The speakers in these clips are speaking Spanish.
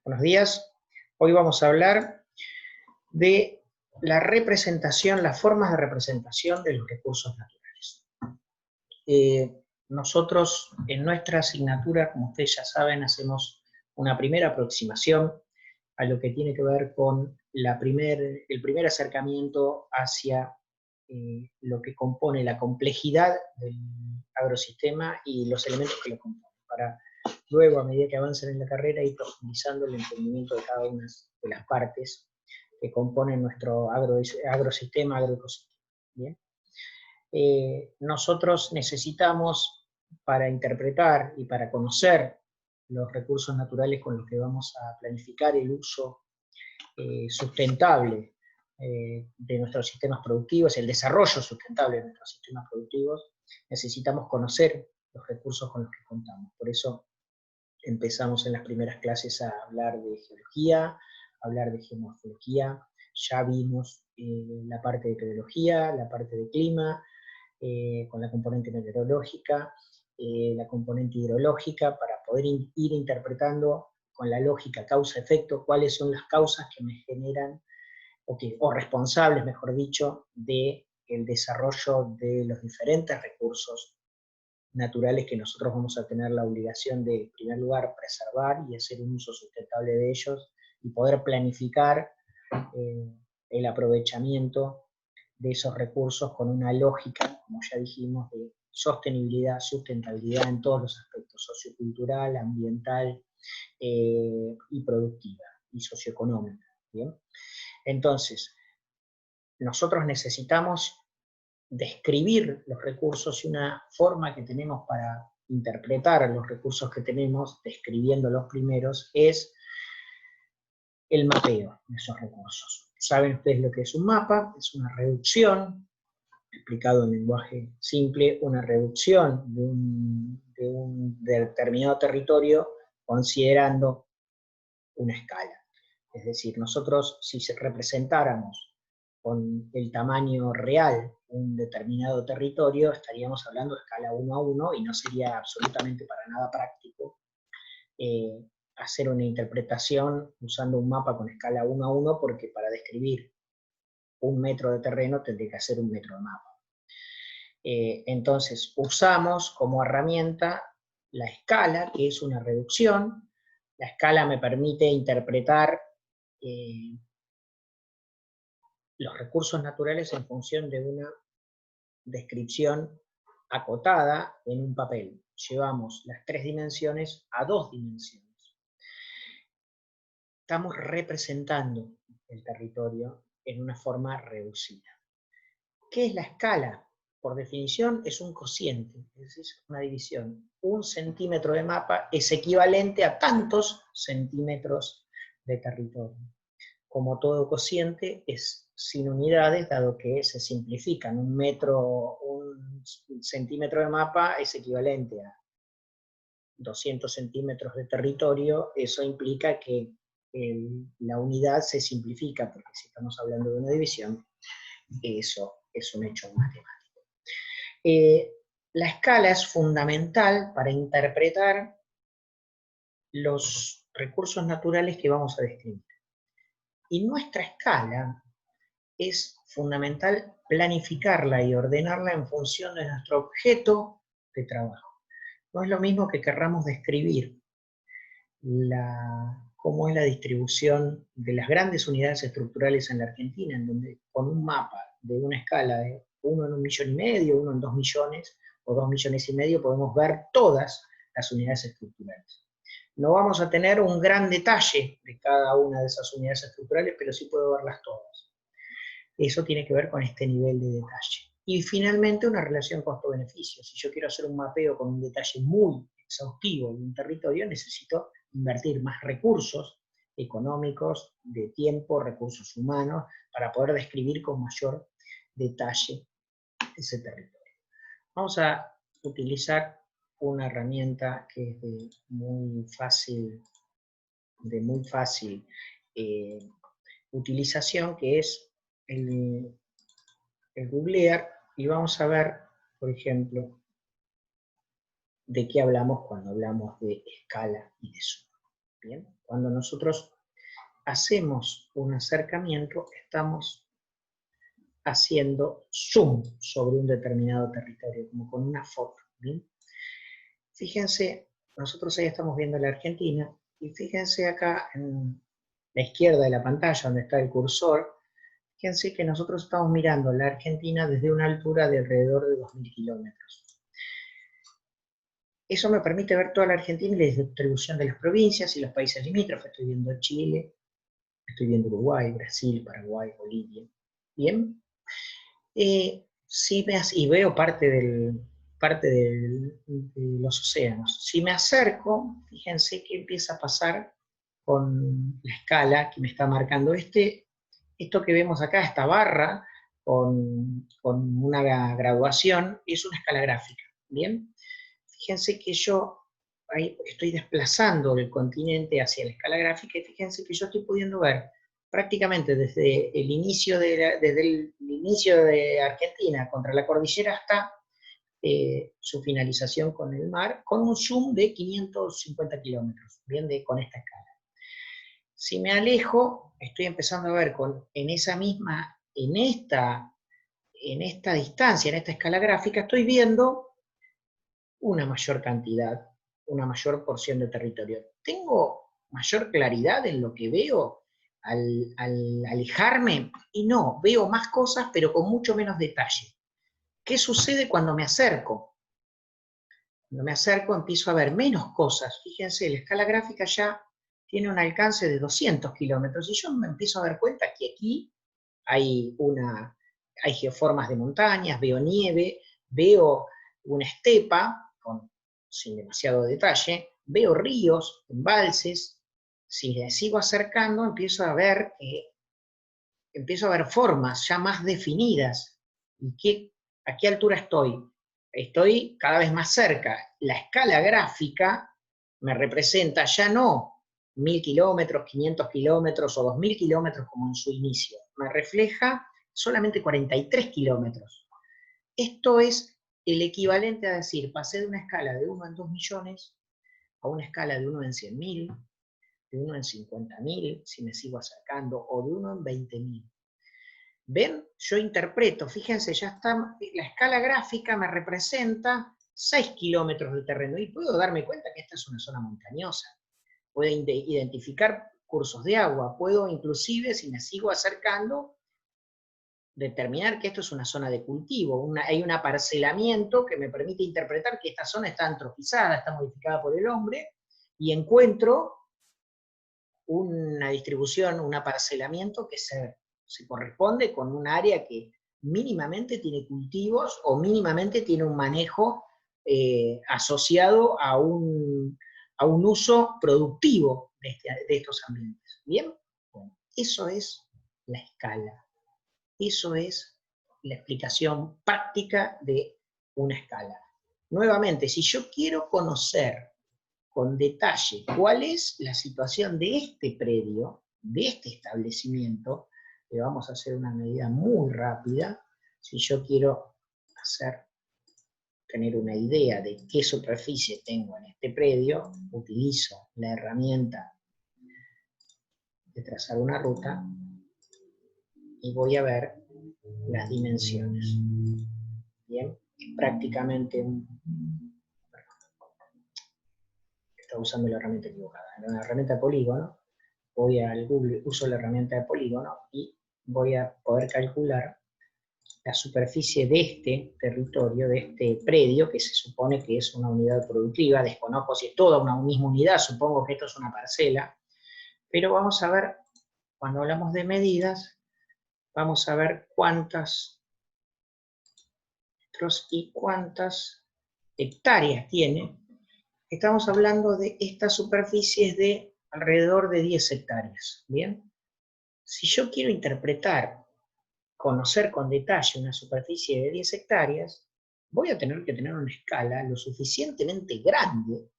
Buenos días. Hoy vamos a hablar de la representación, las formas de representación de los recursos naturales. Nosotros en nuestra asignatura, como ustedes ya saben, hacemos una primera aproximación a lo que tiene que ver con el primer acercamiento hacia lo que compone la complejidad del agrosistema y los elementos que lo componen, para luego, a medida que avancen en la carrera, ir profundizando el entendimiento de cada una de las partes que componen nuestro agrosistema, agroecosistema. ¿Bien? Nosotros necesitamos, para interpretar y para conocer los recursos naturales con los que vamos a planificar el uso sustentable de nuestros sistemas productivos, el desarrollo sustentable de nuestros sistemas productivos, necesitamos conocer los recursos con los que contamos. Por eso empezamos en las primeras clases a hablar de geología, a hablar de geomorfología, ya vimos la parte de pedología, la parte de clima, con la componente meteorológica, la componente hidrológica, para poder ir interpretando con la lógica causa-efecto cuáles son las causas que me generan, o responsables, mejor dicho, del desarrollo de los diferentes recursos naturales que nosotros vamos a tener la obligación de, en primer lugar, preservar y hacer un uso sustentable de ellos, y poder planificar el aprovechamiento de esos recursos con una lógica, como ya dijimos, de sostenibilidad, sustentabilidad en todos los aspectos, sociocultural, ambiental y productiva, y socioeconómica. ¿Bien? Entonces, nosotros necesitamos describir los recursos, y una forma que tenemos para interpretar los recursos que tenemos, describiendo los primeros, es el mapeo de esos recursos. Saben ustedes lo que es un mapa, es una reducción, explicado en lenguaje simple, una reducción de un determinado territorio considerando una escala. Es decir, nosotros, si representáramos con el tamaño real un determinado territorio, estaríamos hablando de escala 1 a 1, y no sería absolutamente para nada práctico hacer una interpretación usando un mapa con escala 1 a 1, porque para describir 1 metro de terreno tendría que hacer 1 metro de mapa. Entonces, usamos como herramienta la escala, que es una reducción. La escala me permite interpretar los recursos naturales en función de una descripción acotada en un papel. Llevamos las 3 dimensiones a 2 dimensiones. Estamos representando el territorio en una forma reducida. ¿Qué es la escala? Por definición es un cociente, es una división. 1 centímetro de mapa es equivalente a tantos centímetros de territorio. Como todo cociente, es sin unidades, dado que se simplifican. 1 metro, 1 centímetro de mapa es equivalente a 200 centímetros de territorio. Eso implica que la unidad se simplifica, porque si estamos hablando de una división, eso es un hecho matemático. La escala es fundamental para interpretar los recursos naturales que vamos a describir. Y nuestra escala es fundamental planificarla y ordenarla en función de nuestro objeto de trabajo. No es lo mismo que querramos describir cómo es la distribución de las grandes unidades estructurales en la Argentina, en donde con un mapa de una escala de 1 en 1,5 millones, 1 en 2 millones o 2,5 millones podemos ver todas las unidades estructurales. No vamos a tener un gran detalle de cada una de esas unidades estructurales, pero sí puedo verlas todas. Eso tiene que ver con este nivel de detalle. Y finalmente, una relación costo-beneficio. Si yo quiero hacer un mapeo con un detalle muy exhaustivo de un territorio, necesito invertir más recursos económicos, de tiempo, recursos humanos, para poder describir con mayor detalle ese territorio. Vamos a utilizar una herramienta que es de muy fácil utilización, que es el googlear, y vamos a ver, por ejemplo, de qué hablamos cuando hablamos de escala y de suma. Bien, cuando nosotros hacemos un acercamiento, estamos haciendo zoom sobre un determinado territorio, como con una foto. ¿Bien? Fíjense, nosotros ahí estamos viendo la Argentina, y fíjense acá en la izquierda de la pantalla, donde está el cursor, fíjense que nosotros estamos mirando la Argentina desde una altura de alrededor de 2000 kilómetros. Eso me permite ver toda la Argentina y la distribución de las provincias y los países limítrofes. Estoy viendo Chile, estoy viendo Uruguay, Brasil, Paraguay, Bolivia. Bien. Y veo parte de los océanos. Si me acerco, fíjense que empieza a pasar con la escala que me está marcando esto que vemos acá, esta barra con una graduación, es una escala gráfica. Bien. Fíjense que yo ahí estoy desplazando el continente hacia la escala gráfica, y fíjense que yo estoy pudiendo ver prácticamente desde el inicio de Argentina contra la cordillera hasta su finalización con el mar, con un zoom de 550 kilómetros, bien, con esta escala. Si me alejo, estoy empezando a ver en esta distancia, en esta escala gráfica, estoy viendo una mayor cantidad, una mayor porción de territorio. ¿Tengo mayor claridad en lo que veo al alejarme? Y no, veo más cosas, pero con mucho menos detalle. ¿Qué sucede cuando me acerco? Cuando me acerco empiezo a ver menos cosas. Fíjense, la escala gráfica ya tiene un alcance de 200 kilómetros, y yo me empiezo a dar cuenta que aquí hay geoformas de montañas, veo nieve, veo una estepa, sin demasiado detalle, veo ríos, embalses. Si le sigo acercando, empiezo a ver formas ya más definidas. ¿A qué altura estoy? Estoy cada vez más cerca. La escala gráfica me representa ya no 1000 kilómetros, 500 kilómetros o 2000 kilómetros como en su inicio. Me refleja solamente 43 kilómetros. Esto es el equivalente a decir, pasé de una escala de 1 en 2 millones a una escala de 1 en 100.000, de 1 en 50.000, si me sigo acercando, o de 1 en 20.000. ¿Ven? Yo interpreto, fíjense, ya está, la escala gráfica me representa 6 kilómetros de terreno, y puedo darme cuenta que esta es una zona montañosa. Puedo identificar cursos de agua, puedo inclusive, si me sigo acercando, determinar que esto es una zona de cultivo. Hay un aparcelamiento que me permite interpretar que esta zona está antropizada, está modificada por el hombre, y encuentro una distribución, un aparcelamiento que se corresponde con un área que mínimamente tiene cultivos o mínimamente tiene un manejo asociado a un uso productivo de estos ambientes. ¿Bien? Bueno, eso es la escala. Eso es la explicación práctica de una escala. Nuevamente, si yo quiero conocer con detalle cuál es la situación de este predio, de este establecimiento, le vamos a hacer una medida muy rápida. Si yo quiero tener una idea de qué superficie tengo en este predio, utilizo la herramienta de trazar una ruta y voy a ver las dimensiones. Bien, es prácticamente Estaba usando la herramienta equivocada. En la herramienta de polígono, voy al Google, uso la herramienta de polígono y voy a poder calcular la superficie de este territorio, de este predio, que se supone que es una unidad productiva. Desconozco si es toda una misma unidad, supongo que esto es una parcela, pero vamos a ver, cuando hablamos de medidas, vamos a ver cuántas metros y cuántas hectáreas tiene. Estamos hablando de estas superficies de alrededor de 10 hectáreas, ¿bien? Si yo quiero interpretar, conocer con detalle una superficie de 10 hectáreas, voy a tener que tener una escala lo suficientemente grande.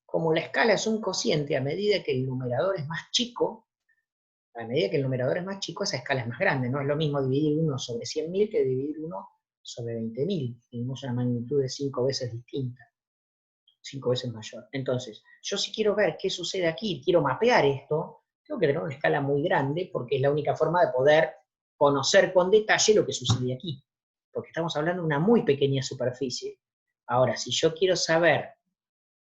Como la escala es un cociente, a medida que el numerador es más chico, esa escala es más grande. No es lo mismo dividir 1 sobre 100.000 que dividir 1 sobre 20.000. Tenemos una magnitud de 5 veces distinta. 5 veces mayor. Entonces, yo si quiero ver qué sucede aquí, quiero mapear esto, tengo que tener una escala muy grande, porque es la única forma de poder conocer con detalle lo que sucede aquí. Porque estamos hablando de una muy pequeña superficie. Ahora, si yo quiero saber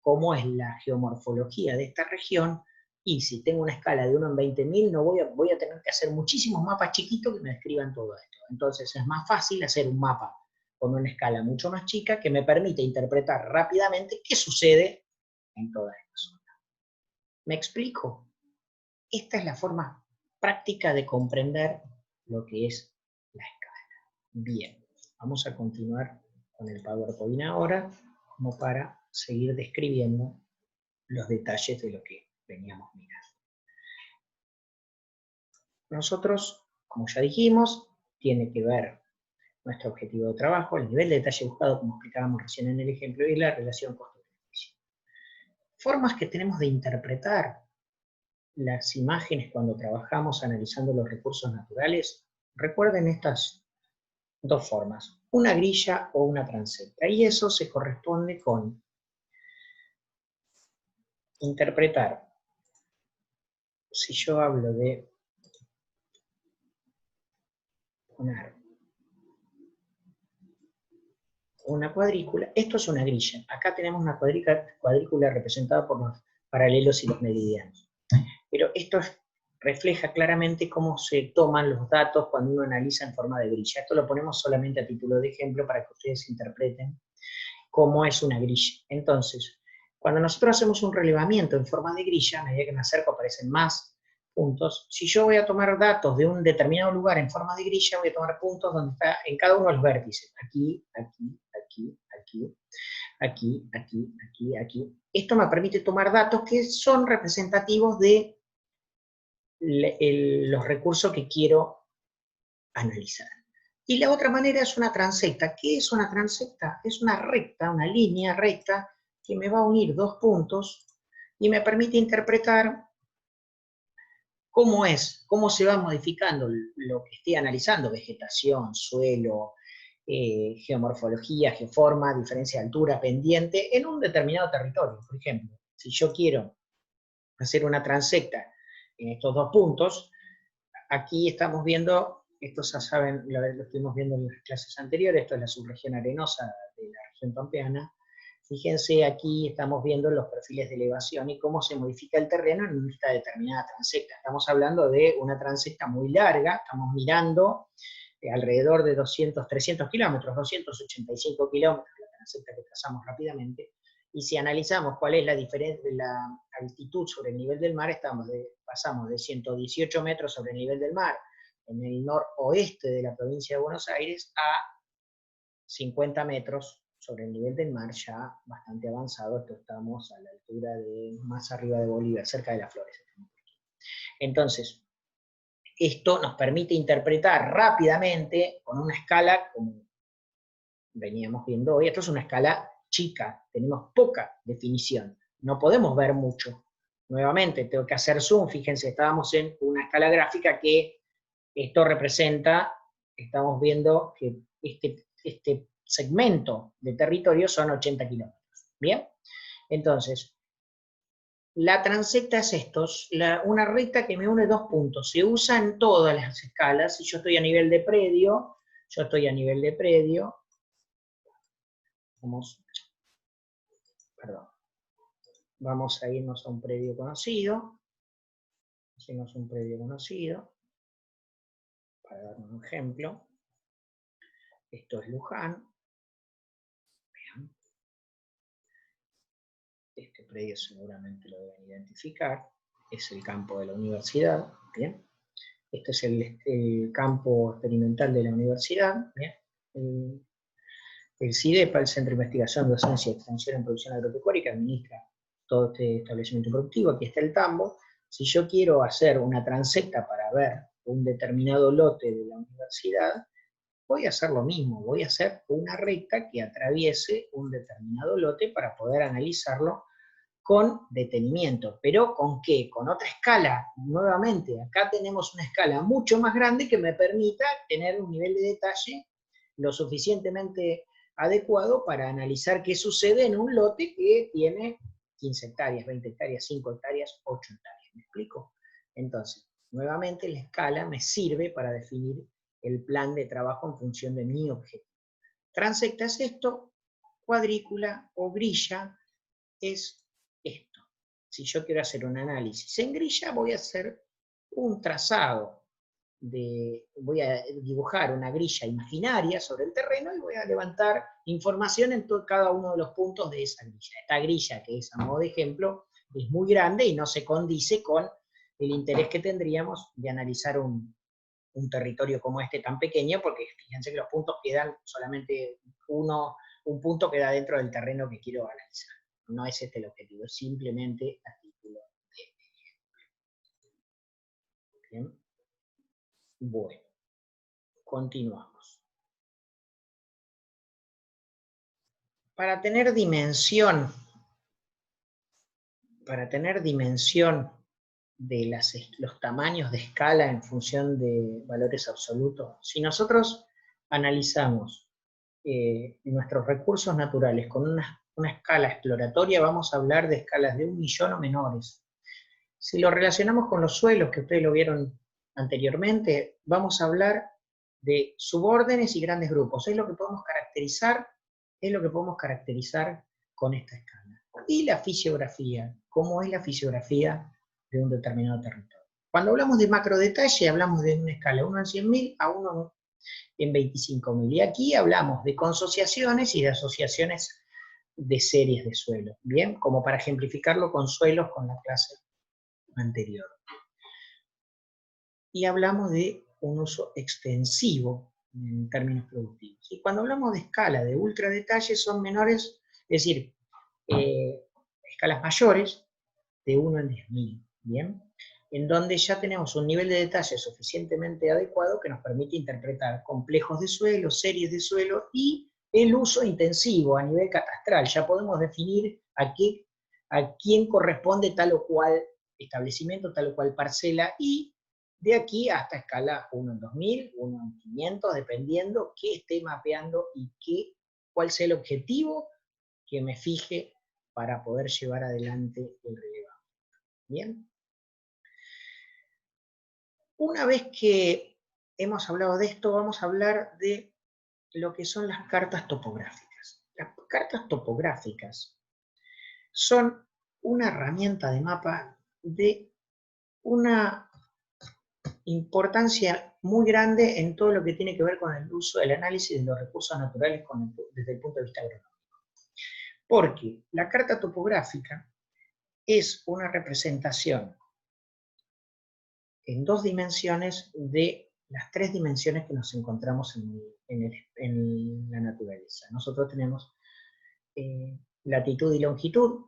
cómo es la geomorfología de esta región, y si tengo una escala de 1 en 20.000, no voy a tener que hacer muchísimos mapas chiquitos que me describan todo esto. Entonces es más fácil hacer un mapa con una escala mucho más chica que me permite interpretar rápidamente qué sucede en toda esta zona. ¿Me explico? Esta es la forma práctica de comprender lo que es la escala. Bien, vamos a continuar con el PowerPoint ahora, como para seguir describiendo los detalles de lo que veníamos mirando. Nosotros, como ya dijimos, tiene que ver nuestro objetivo de trabajo, el nivel de detalle buscado, como explicábamos recién en el ejemplo, y la relación costo-beneficio. Formas que tenemos de interpretar las imágenes cuando trabajamos analizando los recursos naturales, recuerden estas dos formas, una grilla o una transecta, y eso se corresponde con interpretar. Si yo hablo de una cuadrícula, esto es una grilla. Acá tenemos una cuadrícula representada por los paralelos y los meridianos. Pero esto refleja claramente cómo se toman los datos cuando uno analiza en forma de grilla. Esto lo ponemos solamente a título de ejemplo para que ustedes interpreten cómo es una grilla. Entonces, cuando nosotros hacemos un relevamiento en forma de grilla, a medida que me acerco aparecen más puntos. Si yo voy a tomar datos de un determinado lugar en forma de grilla, voy a tomar puntos donde está en cada uno de los vértices. Aquí, aquí, aquí, aquí, aquí, aquí, aquí, aquí. Esto me permite tomar datos que son representativos de los recursos que quiero analizar. Y la otra manera es una transecta. ¿Qué es una transecta? Es una recta, una línea recta que me va a unir dos puntos y me permite interpretar cómo se va modificando lo que estoy analizando, vegetación, suelo, geomorfología, geoforma, diferencia de altura, pendiente, en un determinado territorio. Por ejemplo, si yo quiero hacer una transecta en estos dos puntos, aquí estamos viendo, esto ya saben, lo estuvimos viendo en las clases anteriores, esto es la subregión arenosa de la región pampeana. Fíjense, aquí estamos viendo los perfiles de elevación y cómo se modifica el terreno en esta determinada transecta. Estamos hablando de una transecta muy larga, estamos mirando alrededor de 200, 300 kilómetros, 285 kilómetros, la transecta que trazamos rápidamente, y si analizamos cuál es la diferencia de la altitud sobre el nivel del mar, pasamos de 118 metros sobre el nivel del mar en el noroeste de la provincia de Buenos Aires a 50 metros sobre el nivel del mar, ya bastante avanzado. Esto estamos a la altura de más arriba de Bolívar, cerca de Las Flores. Entonces, esto nos permite interpretar rápidamente con una escala, como veníamos viendo hoy, esto es una escala chica, tenemos poca definición, no podemos ver mucho. Nuevamente, tengo que hacer zoom, fíjense, estábamos en una escala gráfica que esto representa, estamos viendo que este segmento de territorio son 80 kilómetros. ¿Bien? Entonces, la transecta es esto, una recta que me une dos puntos. Se usa en todas las escalas. Si yo estoy a nivel de predio, vamos a irnos a un predio conocido. Hacemos un predio conocido, para dar un ejemplo. Esto es Luján. Vean. Este predio seguramente lo deben identificar. Es el campo de la universidad. Bien. Este es el campo experimental de la universidad. Bien. El CIDEPA, el Centro de Investigación, Docencia y Extensión en Producción Agropecuaria, que administra todo este establecimiento productivo. Aquí está el tambo. Si yo quiero hacer una transecta para ver un determinado lote de la universidad, voy a hacer lo mismo, voy a hacer una recta que atraviese un determinado lote para poder analizarlo con detenimiento. ¿Pero con qué? Con otra escala. Nuevamente, acá tenemos una escala mucho más grande que me permita tener un nivel de detalle lo suficientemente adecuado para analizar qué sucede en un lote que tiene 15 hectáreas, 20 hectáreas, 5 hectáreas, 8 hectáreas. ¿Me explico? Entonces, nuevamente la escala me sirve para definir el plan de trabajo en función de mi objetivo. Transecta es esto, cuadrícula o grilla es esto. Si yo quiero hacer un análisis en grilla, voy a hacer un trazado, voy a dibujar una grilla imaginaria sobre el terreno y voy a levantar información en cada uno de los puntos de esa grilla. Esta grilla, que es a modo de ejemplo, es muy grande y no se condice con el interés que tendríamos de analizar un territorio como este tan pequeño, porque fíjense que los puntos quedan solamente un punto queda dentro del terreno que quiero analizar. No es este el objetivo, es simplemente a título de ejemplo. Bien. Bueno, continuamos. Para tener dimensión de los tamaños de escala en función de valores absolutos, si nosotros analizamos nuestros recursos naturales con una escala exploratoria, vamos a hablar de escalas de 1 millón o menores. Si lo relacionamos con los suelos, que ustedes lo vieron anteriormente, vamos a hablar de subórdenes y grandes grupos. Es lo que podemos caracterizar con esta escala. Y la fisiografía, ¿cómo es la fisiografía de un determinado territorio? Cuando hablamos de macro detalle, hablamos de una escala 1 en 100.000 a 1 en 25.000. Y aquí hablamos de consociaciones y de asociaciones de series de suelos. Bien, como para ejemplificarlo con suelos con la clase anterior. Y hablamos de un uso extensivo en términos productivos. Y cuando hablamos de escala de ultra detalle son menores, es decir, escalas mayores de 1 en 10.000, ¿bien? En donde ya tenemos un nivel de detalle suficientemente adecuado que nos permite interpretar complejos de suelo, series de suelo y el uso intensivo a nivel catastral. Ya podemos definir a quién corresponde tal o cual establecimiento, tal o cual parcela, y de aquí hasta escala 1 en 2000, 1 en 500, dependiendo qué esté mapeando y cuál sea el objetivo que me fije para poder llevar adelante el relevamiento. ¿Bien? Una vez que hemos hablado de esto, vamos a hablar de lo que son las cartas topográficas. Las cartas topográficas son una herramienta de mapa de una importancia muy grande en todo lo que tiene que ver con el uso del análisis de los recursos naturales desde el punto de vista agronómico. Porque la carta topográfica es una representación en 2 dimensiones de las 3 dimensiones que nos encontramos en la naturaleza. Nosotros tenemos latitud y longitud,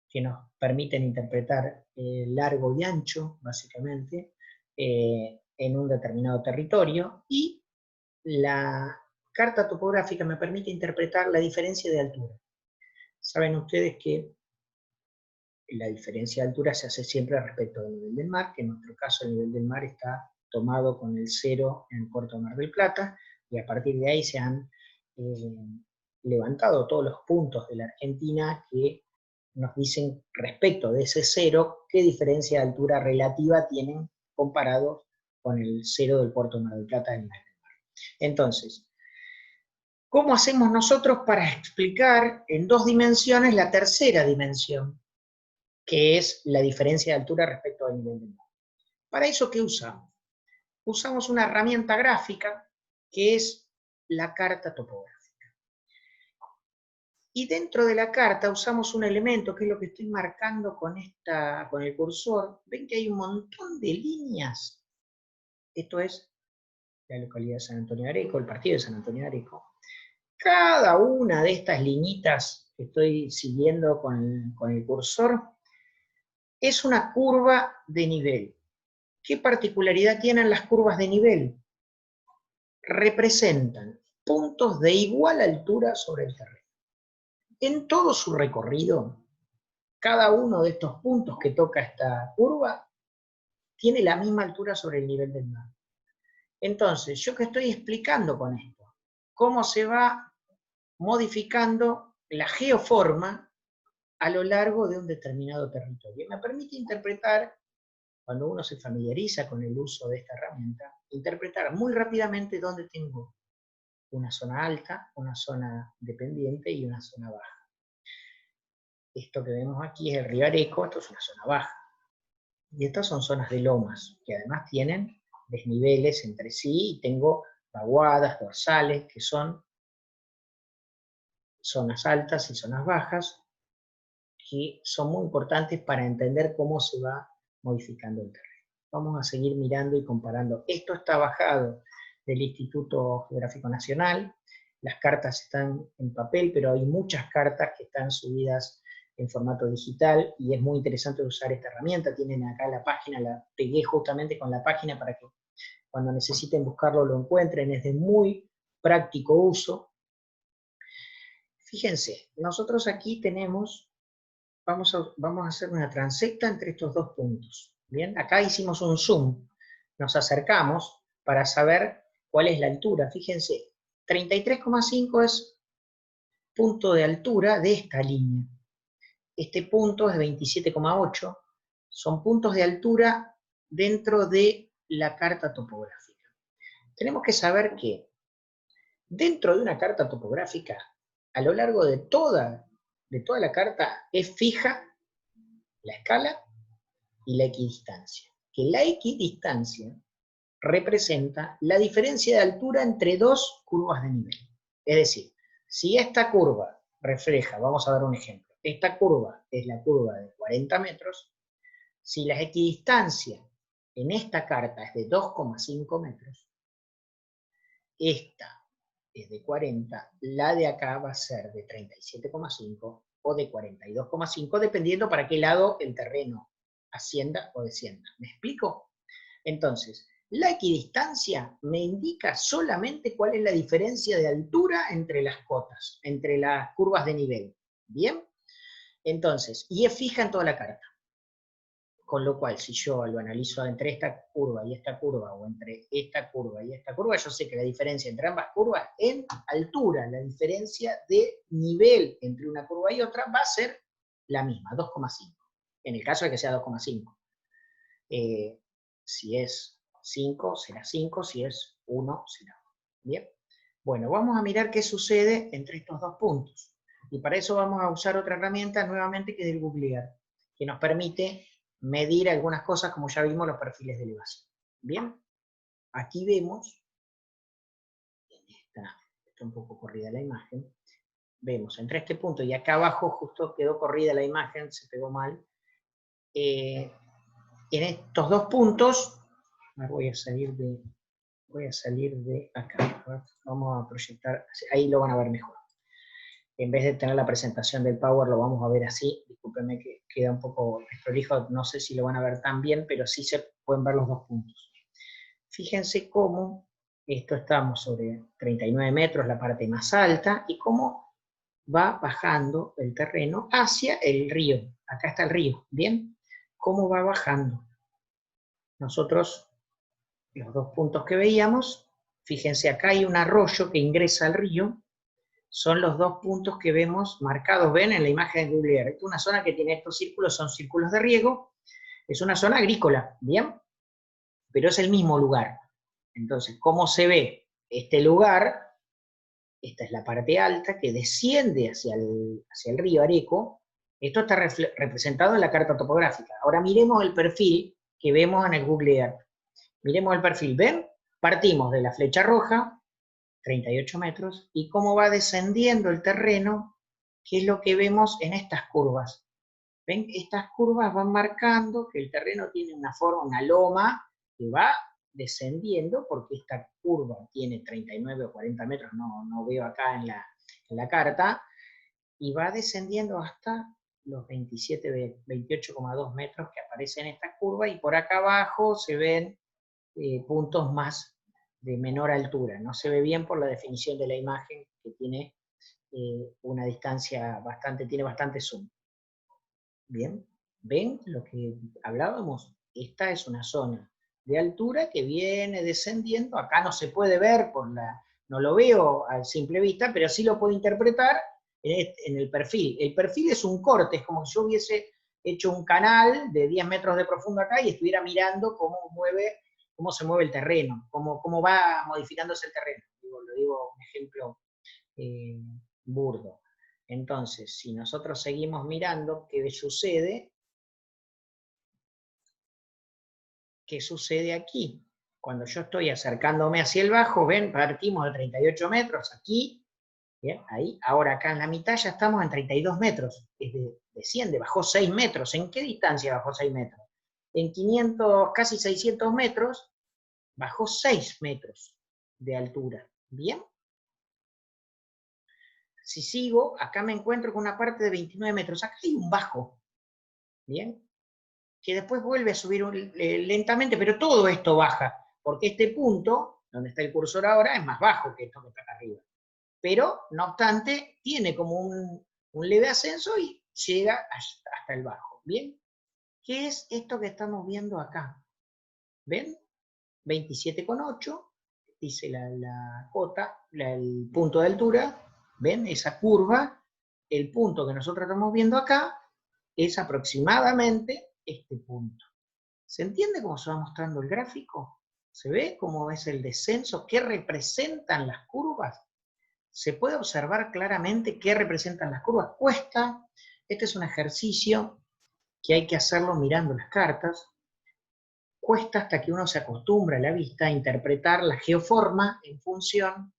que nos permiten interpretar largo y ancho, básicamente, en un determinado territorio, y la carta topográfica me permite interpretar la diferencia de altura. Saben ustedes que la diferencia de altura se hace siempre respecto del nivel del mar, que en nuestro caso el nivel del mar está tomado con el 0 en Puerto Mar del Plata, y a partir de ahí se han levantado todos los puntos de la Argentina que nos dicen respecto de ese 0 qué diferencia de altura relativa tienen comparados con el 0 del Puerto Mar del Plata del nivel del mar. Entonces, ¿cómo hacemos nosotros para explicar en 2 dimensiones la tercera dimensión, que es la diferencia de altura respecto al nivel del mar? Para eso, ¿qué usamos? Usamos una herramienta gráfica que es la carta topográfica. Y dentro de la carta usamos un elemento, que es lo que estoy marcando con el cursor. Ven que hay un montón de líneas. Esto es la localidad de San Antonio de Areco, el partido de San Antonio de Areco. Cada una de estas liñitas que estoy siguiendo con el cursor es una curva de nivel. ¿Qué particularidad tienen las curvas de nivel? Representan puntos de igual altura sobre el terreno. En todo su recorrido, cada uno de estos puntos que toca esta curva tiene la misma altura sobre el nivel del mar. Entonces, ¿yo qué estoy explicando con esto? ¿Cómo se va modificando la geoforma a lo largo de un determinado territorio. Me permite interpretar, cuando uno se familiariza con el uso de esta herramienta, interpretar muy rápidamente dónde tengo una zona alta, una zona de pendiente y una zona baja. Esto que vemos aquí es el río Areco, esto es una zona baja. Y estas son zonas de lomas, que además tienen desniveles entre sí, y tengo vaguadas, dorsales, que son zonas altas y zonas bajas, que son muy importantes para entender cómo se va modificando el terreno. Vamos a seguir mirando y comparando. Esto está bajado del Instituto Geográfico Nacional, las cartas están en papel, pero hay muchas cartas que están subidas en formato digital, y es muy interesante usar esta herramienta. Tienen acá la página, la pegué justamente con la página para que cuando necesiten buscarlo lo encuentren, es de muy práctico uso. Fíjense, nosotros aquí tenemos, vamos a hacer una transecta entre estos dos puntos. Bien, acá hicimos un zoom, nos acercamos para saber cuál es la altura. Fíjense, 33,5 es punto de altura de esta línea. Este punto es 27,8, son puntos de altura dentro de la carta topográfica. Tenemos que saber que dentro de una carta topográfica, a lo largo de toda la carta, es fija la escala y la equidistancia. Que la equidistancia representa la diferencia de altura entre dos curvas de nivel. Es decir, si esta curva refleja, vamos a dar un ejemplo, esta curva es la curva de 40 metros, si la equidistancia en esta carta es de 2,5 metros, esta es de 40, la de acá va a ser de 37,5 o de 42,5, dependiendo para qué lado el terreno ascienda o descienda. ¿Me explico? Entonces, la equidistancia me indica solamente cuál es la diferencia de altura entre las cotas, entre las curvas de nivel. ¿Bien? Entonces, y es fija en toda la carta. Con lo cual, si yo lo analizo entre esta curva y esta curva, o entre esta curva y esta curva, yo sé que la diferencia entre ambas curvas en altura, la diferencia de nivel entre una curva y otra, va a ser la misma, 2,5. En el caso de que sea 2,5. Si es 5, será 5, si es 1, será 1. ¿Bien? Bueno, vamos a mirar qué sucede entre estos dos puntos. Y para eso vamos a usar otra herramienta nuevamente, que es el Googlear, que nos permite medir algunas cosas, como ya vimos, los perfiles de elevación. Bien, aquí vemos, está un poco corrida la imagen, vemos entre este punto y acá abajo justo quedó corrida la imagen, se pegó mal. En estos dos puntos, voy a salir de acá, vamos a proyectar, ahí lo van a ver mejor. En vez de tener la presentación del Power, lo vamos a ver así. Discúlpenme que queda un poco desprolijo, no sé si lo van a ver tan bien, pero sí se pueden ver los dos puntos. Fíjense cómo esto estamos sobre 39 metros, la parte más alta, y cómo va bajando el terreno hacia el río. Acá está el río, ¿bien? ¿Cómo va bajando? Nosotros, los dos puntos que veíamos, fíjense, acá hay un arroyo que ingresa al río, son los dos puntos que vemos marcados, ven en la imagen de Google Earth. Esta es una zona que tiene estos círculos, son círculos de riego, es una zona agrícola, ¿bien? Pero es el mismo lugar. Entonces, ¿cómo se ve este lugar? Esta es la parte alta que desciende hacia el río Areco. Esto está representado en la carta topográfica. Ahora miremos el perfil que vemos en el Google Earth. Miremos el perfil, ¿ven? Partimos de la flecha roja, 38 metros, y cómo va descendiendo el terreno, que es lo que vemos en estas curvas. ¿Ven? Estas curvas van marcando que el terreno tiene una forma, una loma, que va descendiendo, porque esta curva tiene 39 o 40 metros, no veo acá en la carta, y va descendiendo hasta los 28,2 metros que aparecen en esta curva, y por acá abajo se ven puntos más de menor altura. No se ve bien por la definición de la imagen, que tiene una distancia tiene bastante zoom. Bien, ¿ven lo que hablábamos? Esta es una zona de altura que viene descendiendo. Acá no se puede ver por la no lo veo a simple vista, pero sí lo puedo interpretar en el perfil. El perfil es un corte, es como si yo hubiese hecho un canal de 10 metros de profundo acá y estuviera mirando cómo se mueve el terreno, cómo va modificándose el terreno. Lo digo un ejemplo burdo. Entonces, si nosotros seguimos mirando, ¿qué sucede? ¿Qué sucede aquí? Cuando yo estoy acercándome hacia el bajo, ven, partimos de 38 metros aquí, bien, ahí, ahora acá en la mitad ya estamos en 32 metros, desciende, bajó 6 metros. ¿En qué distancia bajó 6 metros? En 500, casi 600 metros, bajó 6 metros de altura, ¿bien? Si sigo, acá me encuentro con una parte de 29 metros, acá hay un bajo, ¿bien? Que después vuelve a subir lentamente, pero todo esto baja, porque este punto, donde está el cursor ahora, es más bajo que esto que está acá arriba. Pero, no obstante, tiene como un leve ascenso y llega hasta el bajo, ¿bien? ¿Qué es esto que estamos viendo acá? ¿Ven? 27,8, dice la cota, el punto de altura, ¿ven? Esa curva, el punto que nosotros estamos viendo acá, es aproximadamente este punto. ¿Se entiende cómo se va mostrando el gráfico? ¿Se ve cómo es el descenso? ¿Qué representan las curvas? ¿Se puede observar claramente qué representan las curvas? Cuesta. Este es un ejercicio que hay que hacerlo mirando las cartas. Cuesta hasta que uno se acostumbra a la vista a interpretar la geoforma en función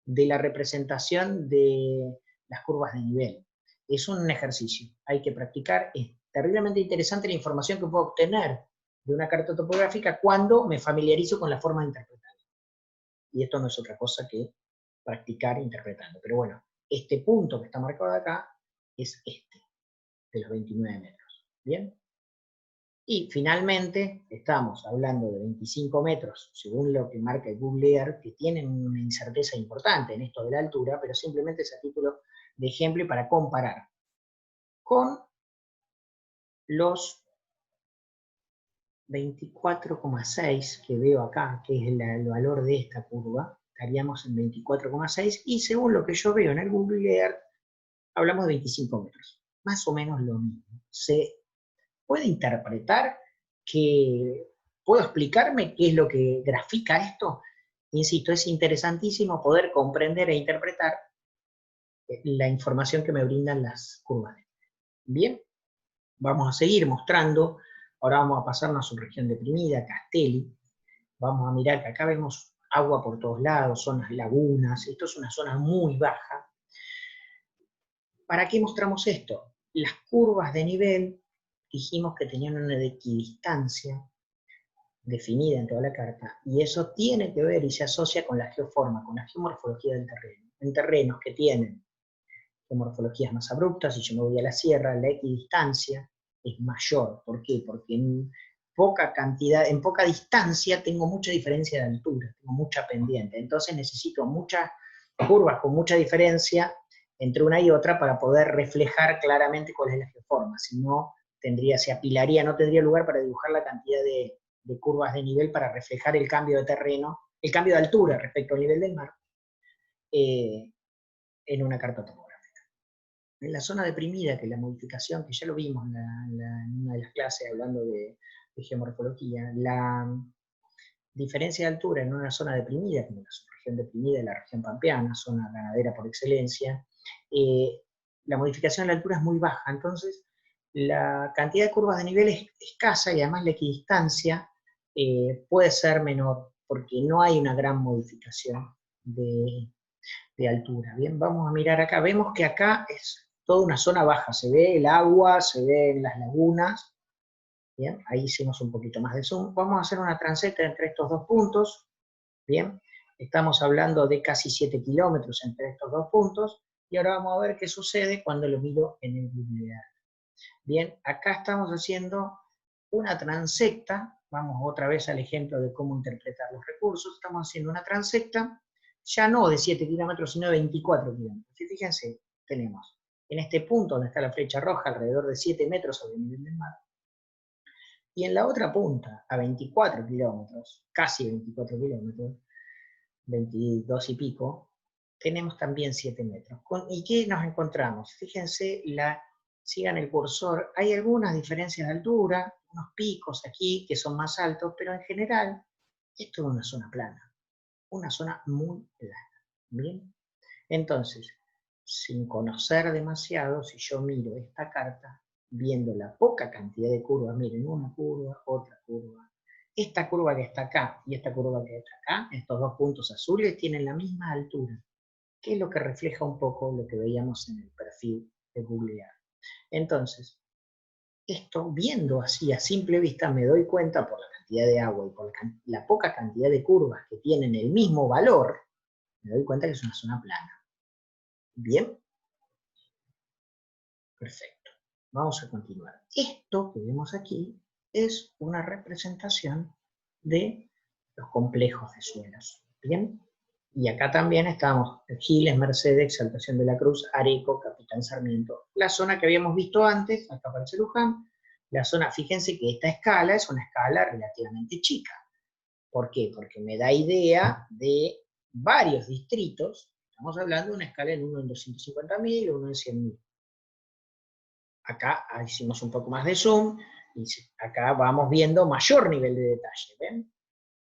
de la representación de las curvas de nivel. Es un ejercicio, hay que practicar. Es terriblemente interesante la información que puedo obtener de una carta topográfica cuando me familiarizo con la forma de interpretar. Y esto no es otra cosa que practicar interpretando. Pero bueno, este punto que está marcado acá es este, de los 29 metros. ¿Bien? Y finalmente estamos hablando de 25 metros, según lo que marca el Google Earth, que tienen una incerteza importante en esto de la altura, pero simplemente es a título de ejemplo y para comparar con los 24,6 que veo acá, que es el valor de esta curva, estaríamos en 24,6, y según lo que yo veo en el Google Earth, hablamos de 25 metros. Más o menos lo mismo. Se puede interpretar que... ¿Puedo explicarme qué es lo que grafica esto? Insisto, es interesantísimo poder comprender e interpretar la información que me brindan las curvas. Bien, vamos a seguir mostrando. Ahora vamos a pasarnos a su región deprimida, Castelli. Vamos a mirar que acá vemos agua por todos lados, zonas lagunas. Esto es una zona muy baja. ¿Para qué mostramos esto? Las curvas de nivel, dijimos que tenían una equidistancia definida en toda la carta, y eso tiene que ver y se asocia con la geoforma, con la geomorfología del terreno. En terrenos que tienen geomorfologías más abruptas, si yo me voy a la sierra, la equidistancia es mayor. ¿Por qué? Porque en poca distancia tengo mucha diferencia de altura, tengo mucha pendiente, entonces necesito muchas curvas con mucha diferencia entre una y otra para poder reflejar claramente cuál es la geoforma, si no se apilaría, no tendría lugar para dibujar la cantidad de curvas de nivel para reflejar el cambio de terreno, el cambio de altura respecto al nivel del mar, en una carta topográfica. En la zona deprimida, que la modificación, que ya lo vimos en una de las clases hablando de geomorfología, la diferencia de altura en una zona deprimida, como la subregión deprimida de la región pampeana, zona ganadera por excelencia, la modificación de la altura es muy baja, entonces la cantidad de curvas de nivel es escasa y además la equidistancia puede ser menor, porque no hay una gran modificación de altura. Bien, vamos a mirar acá, vemos que acá es toda una zona baja, se ve el agua, se ven las lagunas. Bien, ahí hicimos un poquito más de zoom. Vamos a hacer una transecta entre estos dos puntos. Bien, estamos hablando de casi 7 kilómetros entre estos dos puntos, y ahora vamos a ver qué sucede cuando lo miro en el Google Earth. Bien, acá estamos haciendo una transecta, vamos otra vez al ejemplo de cómo interpretar los recursos, estamos haciendo una transecta, ya no de 7 kilómetros, sino de 24 kilómetros. Y fíjense, tenemos en este punto donde está la flecha roja, alrededor de 7 metros sobre el nivel del mar, y en la otra punta, a 24 kilómetros, casi 24 kilómetros, 22 y pico, tenemos también 7 metros. ¿Y qué nos encontramos? Fíjense, sigan el cursor, hay algunas diferencias de altura, unos picos aquí que son más altos, pero en general esto es una zona plana, una zona muy plana. ¿Bien? Entonces, sin conocer demasiado, si yo miro esta carta, viendo la poca cantidad de curvas, miren, una curva, otra curva, esta curva que está acá y esta curva que está acá, estos dos puntos azules tienen la misma altura, que es lo que refleja un poco lo que veíamos en el perfil de Google Earth. Entonces, esto viendo así a simple vista me doy cuenta por la cantidad de agua y por la poca cantidad de curvas que tienen el mismo valor, me doy cuenta que es una zona plana. ¿Bien? Perfecto. Vamos a continuar. Esto que vemos aquí es una representación de los complejos de suelos. ¿Bien? Y acá también estamos Giles, Mercedes, Exaltación de la Cruz, Areco, Capitán Sarmiento. La zona que habíamos visto antes, acá aparece Luján. La zona, fíjense que esta escala es una escala relativamente chica. ¿Por qué? Porque me da idea de varios distritos. Estamos hablando de una escala en uno en 250.000, uno en 100.000. Acá hicimos un poco más de zoom, y acá vamos viendo mayor nivel de detalle, ¿ven?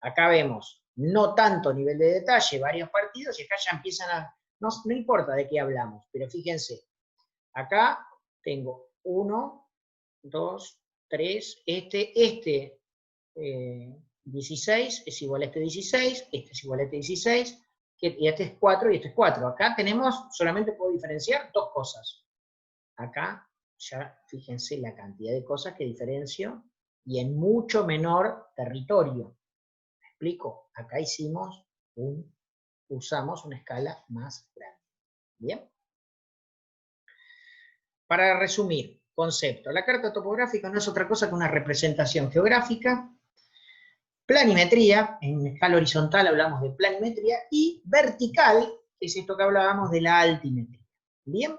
Acá vemos no tanto nivel de detalle, varios partidos, y acá ya empiezan a... No importa de qué hablamos, pero fíjense, acá tengo 1, 2, 3, este 16 es igual a este 16, este es igual a este 16, y este es 4 y este es 4. Acá tenemos, solamente puedo diferenciar dos cosas. Acá ya fíjense la cantidad de cosas que diferencio y en mucho menor territorio. ¿Me explico? Acá usamos una escala más grande. ¿Bien? Para resumir, concepto. La carta topográfica no es otra cosa que una representación geográfica. Planimetría, en escala horizontal hablamos de planimetría, y vertical, que es esto que hablábamos de la altimetría. ¿Bien?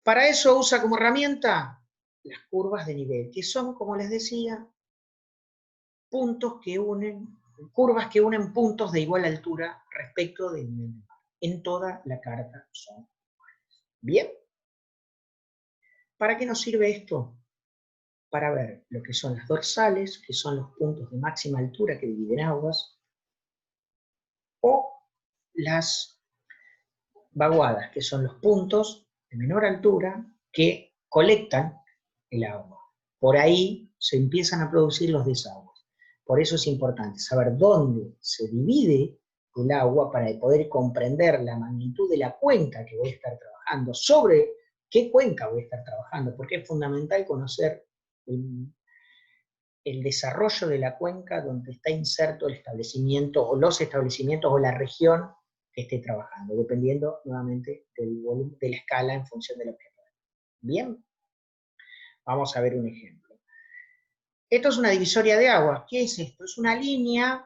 Para eso usa como herramienta las curvas de nivel, que son, como les decía, curvas que unen puntos de igual altura respecto del nivel del mar. En toda la carta son iguales. ¿Bien? ¿Para qué nos sirve esto? Para ver lo que son las dorsales, que son los puntos de máxima altura que dividen aguas, o las vaguadas, que son los puntos de menor altura que colectan el agua. Por ahí se empiezan a producir los desagües. Por eso es importante saber dónde se divide el agua para poder comprender la magnitud de la cuenca que voy a estar trabajando, sobre qué cuenca voy a estar trabajando, porque es fundamental conocer el desarrollo de la cuenca donde está inserto el establecimiento o los establecimientos o la región que esté trabajando, dependiendo nuevamente del volumen, de la escala en función de lo que haga. Bien, vamos a ver un ejemplo. Esto es una divisoria de aguas. ¿Qué es esto? Es una línea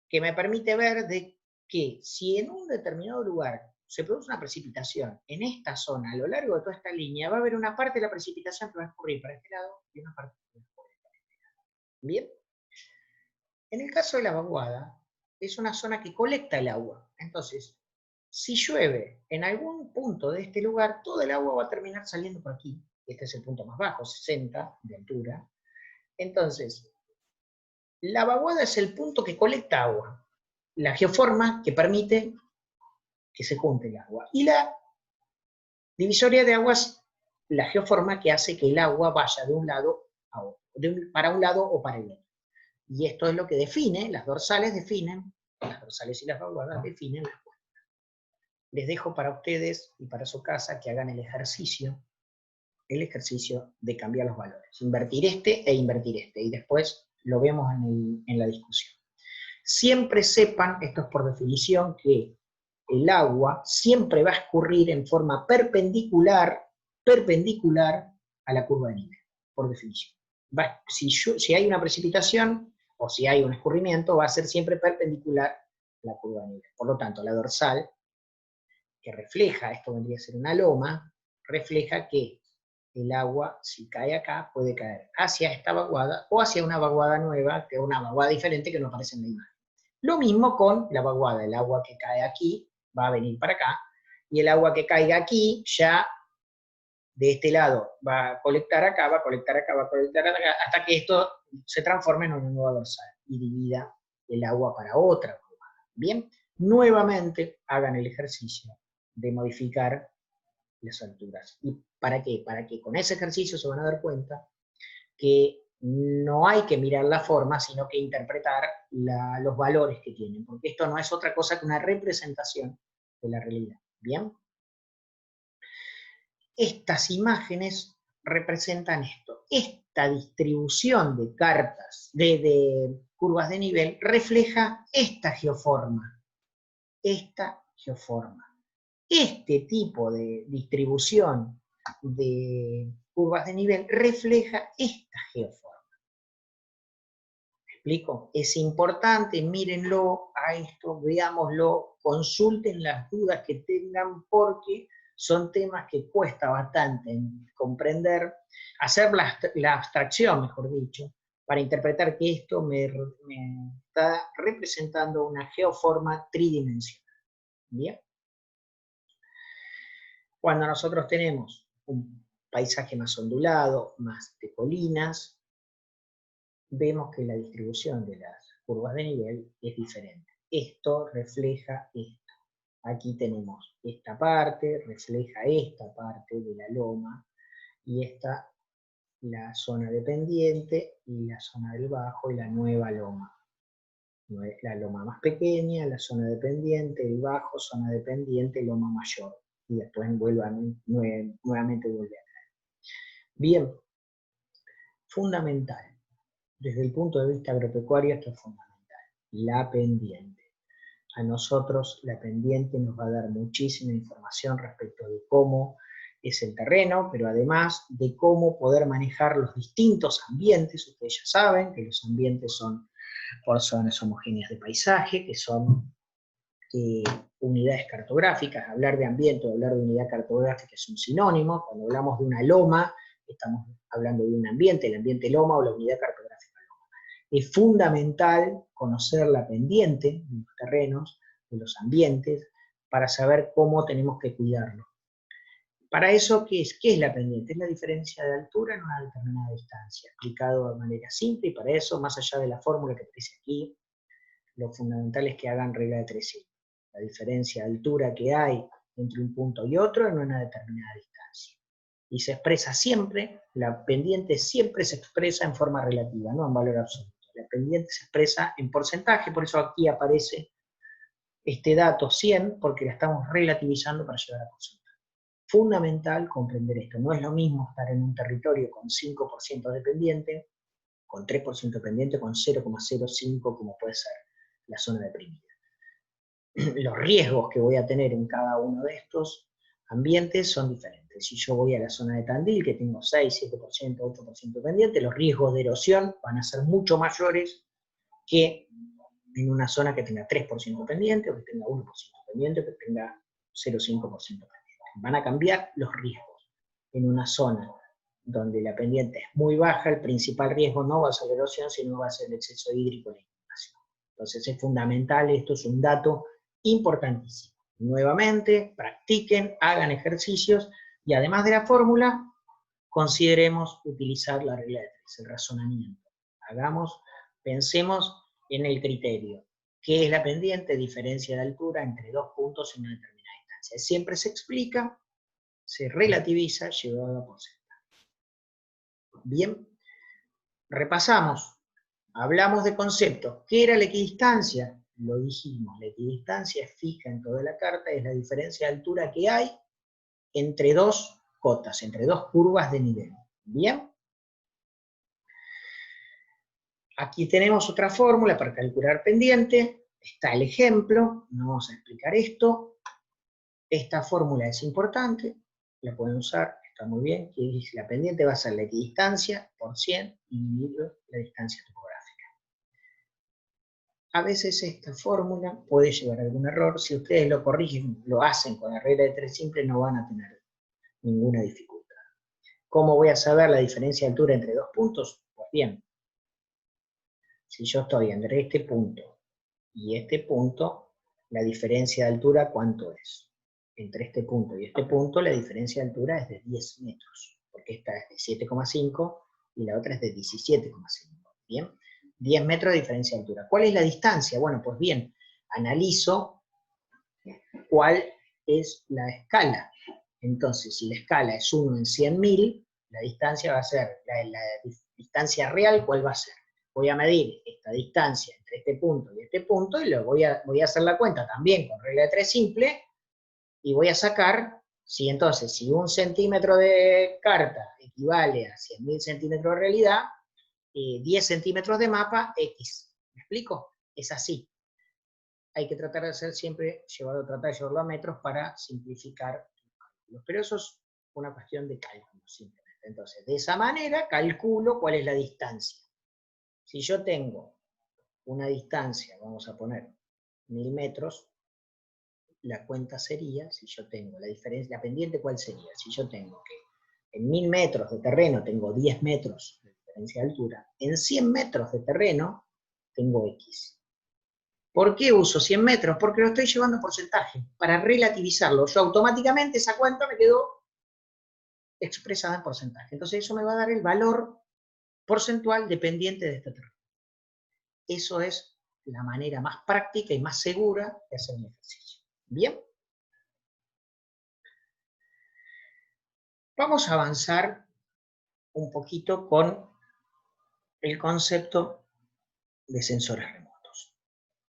que me permite ver de que si en un determinado lugar se produce una precipitación en esta zona, a lo largo de toda esta línea, va a haber una parte de la precipitación que va a escurrir para este lado y una parte que va a escurrir para este lado. Bien. En el caso de la vaguada, es una zona que colecta el agua. Entonces, si llueve en algún punto de este lugar, todo el agua va a terminar saliendo por aquí. Este es el punto más bajo, 60 de altura. Entonces, la vaguada es el punto que colecta agua, la geoforma que permite que se junte el agua. Y la divisoria de aguas, la geoforma que hace que el agua vaya de un lado a otro, para un lado o para el otro. Y esto es lo que define, las dorsales y las vaguadas definen las cuencas. Les dejo para ustedes y para su casa que hagan el ejercicio de cambiar los valores. Invertir este e invertir este. Y después lo vemos en la discusión. Siempre sepan, esto es por definición, que el agua siempre va a escurrir en forma perpendicular a la curva de nivel, por definición. Si hay una precipitación, o si hay un escurrimiento, va a ser siempre perpendicular a la curva de nivel. Por lo tanto, la dorsal, que refleja, esto vendría a ser una loma, refleja que el agua, si cae acá, puede caer hacia esta vaguada, o hacia una vaguada nueva, que es una vaguada diferente que no aparece en la imagen. Lo mismo con la vaguada, el agua que cae aquí va a venir para acá, y el agua que caiga aquí ya de este lado va a colectar acá, va a colectar acá, va a colectar acá, hasta que esto se transforme en una nueva dorsal y divida el agua para otra vaguada. Bien, nuevamente hagan el ejercicio de modificar las alturas. ¿Y para qué? Para que con ese ejercicio se van a dar cuenta que no hay que mirar la forma, sino que interpretar los valores que tienen, porque esto no es otra cosa que una representación de la realidad. ¿Bien? Estas imágenes representan esto. Esta distribución de cartas, de curvas de nivel, refleja esta geoforma. Esta geoforma. Este tipo de distribución de curvas de nivel refleja esta geoforma. ¿Me explico? Es importante, mírenlo a esto, veámoslo, consulten las dudas que tengan, porque son temas que cuesta bastante comprender, hacer la abstracción, mejor dicho, para interpretar que esto me está representando una geoforma tridimensional. ¿Bien? Cuando nosotros tenemos un paisaje más ondulado, más de colinas, vemos que la distribución de las curvas de nivel es diferente. Esto refleja esto. Aquí tenemos esta parte, refleja esta parte de la loma, y esta la zona de pendiente, y la zona del bajo, y la nueva loma. La loma más pequeña, la zona de pendiente, el bajo, zona de pendiente, loma mayor. Y después nuevamente vuelve a caer. Bien, fundamental. Desde el punto de vista agropecuario esto es fundamental. La pendiente. A nosotros la pendiente nos va a dar muchísima información respecto de cómo es el terreno, pero además de cómo poder manejar los distintos ambientes. Ustedes ya saben que los ambientes son por zonas homogéneas de paisaje, que son unidades cartográficas. Hablar de ambiente o hablar de unidad cartográfica es un sinónimo. Cuando hablamos de una loma, estamos hablando de un ambiente, el ambiente loma o la unidad cartográfica loma. Es fundamental conocer la pendiente de los terrenos, de los ambientes, para saber cómo tenemos que cuidarlo. Para eso, ¿qué es? ¿Qué es la pendiente? Es la diferencia de altura en una determinada distancia, explicado de manera simple, y para eso, más allá de la fórmula que aparece aquí, lo fundamental es que hagan regla de 3 signos. La diferencia de altura que hay entre un punto y otro en una determinada distancia. Y se expresa siempre, la pendiente siempre se expresa en forma relativa, no en valor absoluto. La pendiente se expresa en porcentaje, por eso aquí aparece este dato 100, porque la estamos relativizando para llegar a porcentaje. Fundamental comprender esto. No es lo mismo estar en un territorio con 5% de pendiente, con 3% de pendiente, con 0,05, como puede ser la zona deprimida. Los riesgos que voy a tener en cada uno de estos ambientes son diferentes. Si yo voy a la zona de Tandil, que tengo 6, 7%, 8% pendiente, los riesgos de erosión van a ser mucho mayores que en una zona que tenga 3% pendiente, o que tenga 1% pendiente, o que tenga 0,5% pendiente. Van a cambiar los riesgos. En una zona donde la pendiente es muy baja, el principal riesgo no va a ser la erosión, sino va a ser el exceso hídrico y la inundación. Entonces es fundamental, esto es un dato importantísimo. Nuevamente, practiquen, hagan ejercicios, y además de la fórmula, consideremos utilizar la regla de 3, el razonamiento. Pensemos en el criterio. ¿Qué es la pendiente? Diferencia de altura entre dos puntos en una determinada distancia. Siempre se explica, se relativiza, llevado a porcentaje. Bien, repasamos. Hablamos de conceptos. ¿Qué era la equidistancia? Lo dijimos, la equidistancia es fija en toda la carta, es la diferencia de altura que hay entre dos cotas, entre dos curvas de nivel. ¿Bien? Aquí tenemos otra fórmula para calcular pendiente. Está el ejemplo, no vamos a explicar esto. Esta fórmula es importante, la pueden usar, está muy bien, que dice la pendiente va a ser la equidistancia por 100 dividido la distancia topográfica. A veces esta fórmula puede llevar a algún error. Si ustedes lo corrigen, lo hacen con la regla de 3 simple, no van a tener ninguna dificultad. ¿Cómo voy a saber la diferencia de altura entre dos puntos? Pues bien, si yo estoy entre este punto y este punto, la diferencia de altura, ¿cuánto es? Entre este punto y este punto, la diferencia de altura es de 10 metros, porque esta es de 7,5 y la otra es de 17,5. ¿Bien? 10 metros de diferencia de altura. ¿Cuál es la distancia? Bueno, pues bien, analizo cuál es la escala. Entonces, si la escala es 1 en 100.000, la distancia va a ser, la distancia real, ¿cuál va a ser? Voy a medir esta distancia entre este punto y este punto, y lo voy a hacer la cuenta también con regla de 3 simple, y voy a sacar, si entonces, si 1 centímetro de carta equivale a 100.000 centímetros de realidad, 10 centímetros de mapa, X. ¿Me explico? Es así. Hay que tratar de hacer siempre, tratar de llevarlo a metros para simplificar los cálculos. Pero eso es una cuestión de cálculo, simplemente. Entonces, de esa manera calculo cuál es la distancia. Si yo tengo una distancia, vamos a poner 1000 metros, la cuenta sería, si yo tengo la diferencia, la pendiente, ¿cuál sería? Si yo tengo que en 1000 metros de terreno tengo 10 metros de diferencia de altura, en 100 metros de terreno tengo X. ¿Por qué uso 100 metros? Porque lo estoy llevando a porcentaje, para relativizarlo. Yo automáticamente esa cuenta me quedó expresada en porcentaje. Entonces eso me va a dar el valor porcentual dependiente de este terreno. Eso es la manera más práctica y más segura de hacer un ejercicio. ¿Bien? Vamos a avanzar un poquito con el concepto de sensores remotos.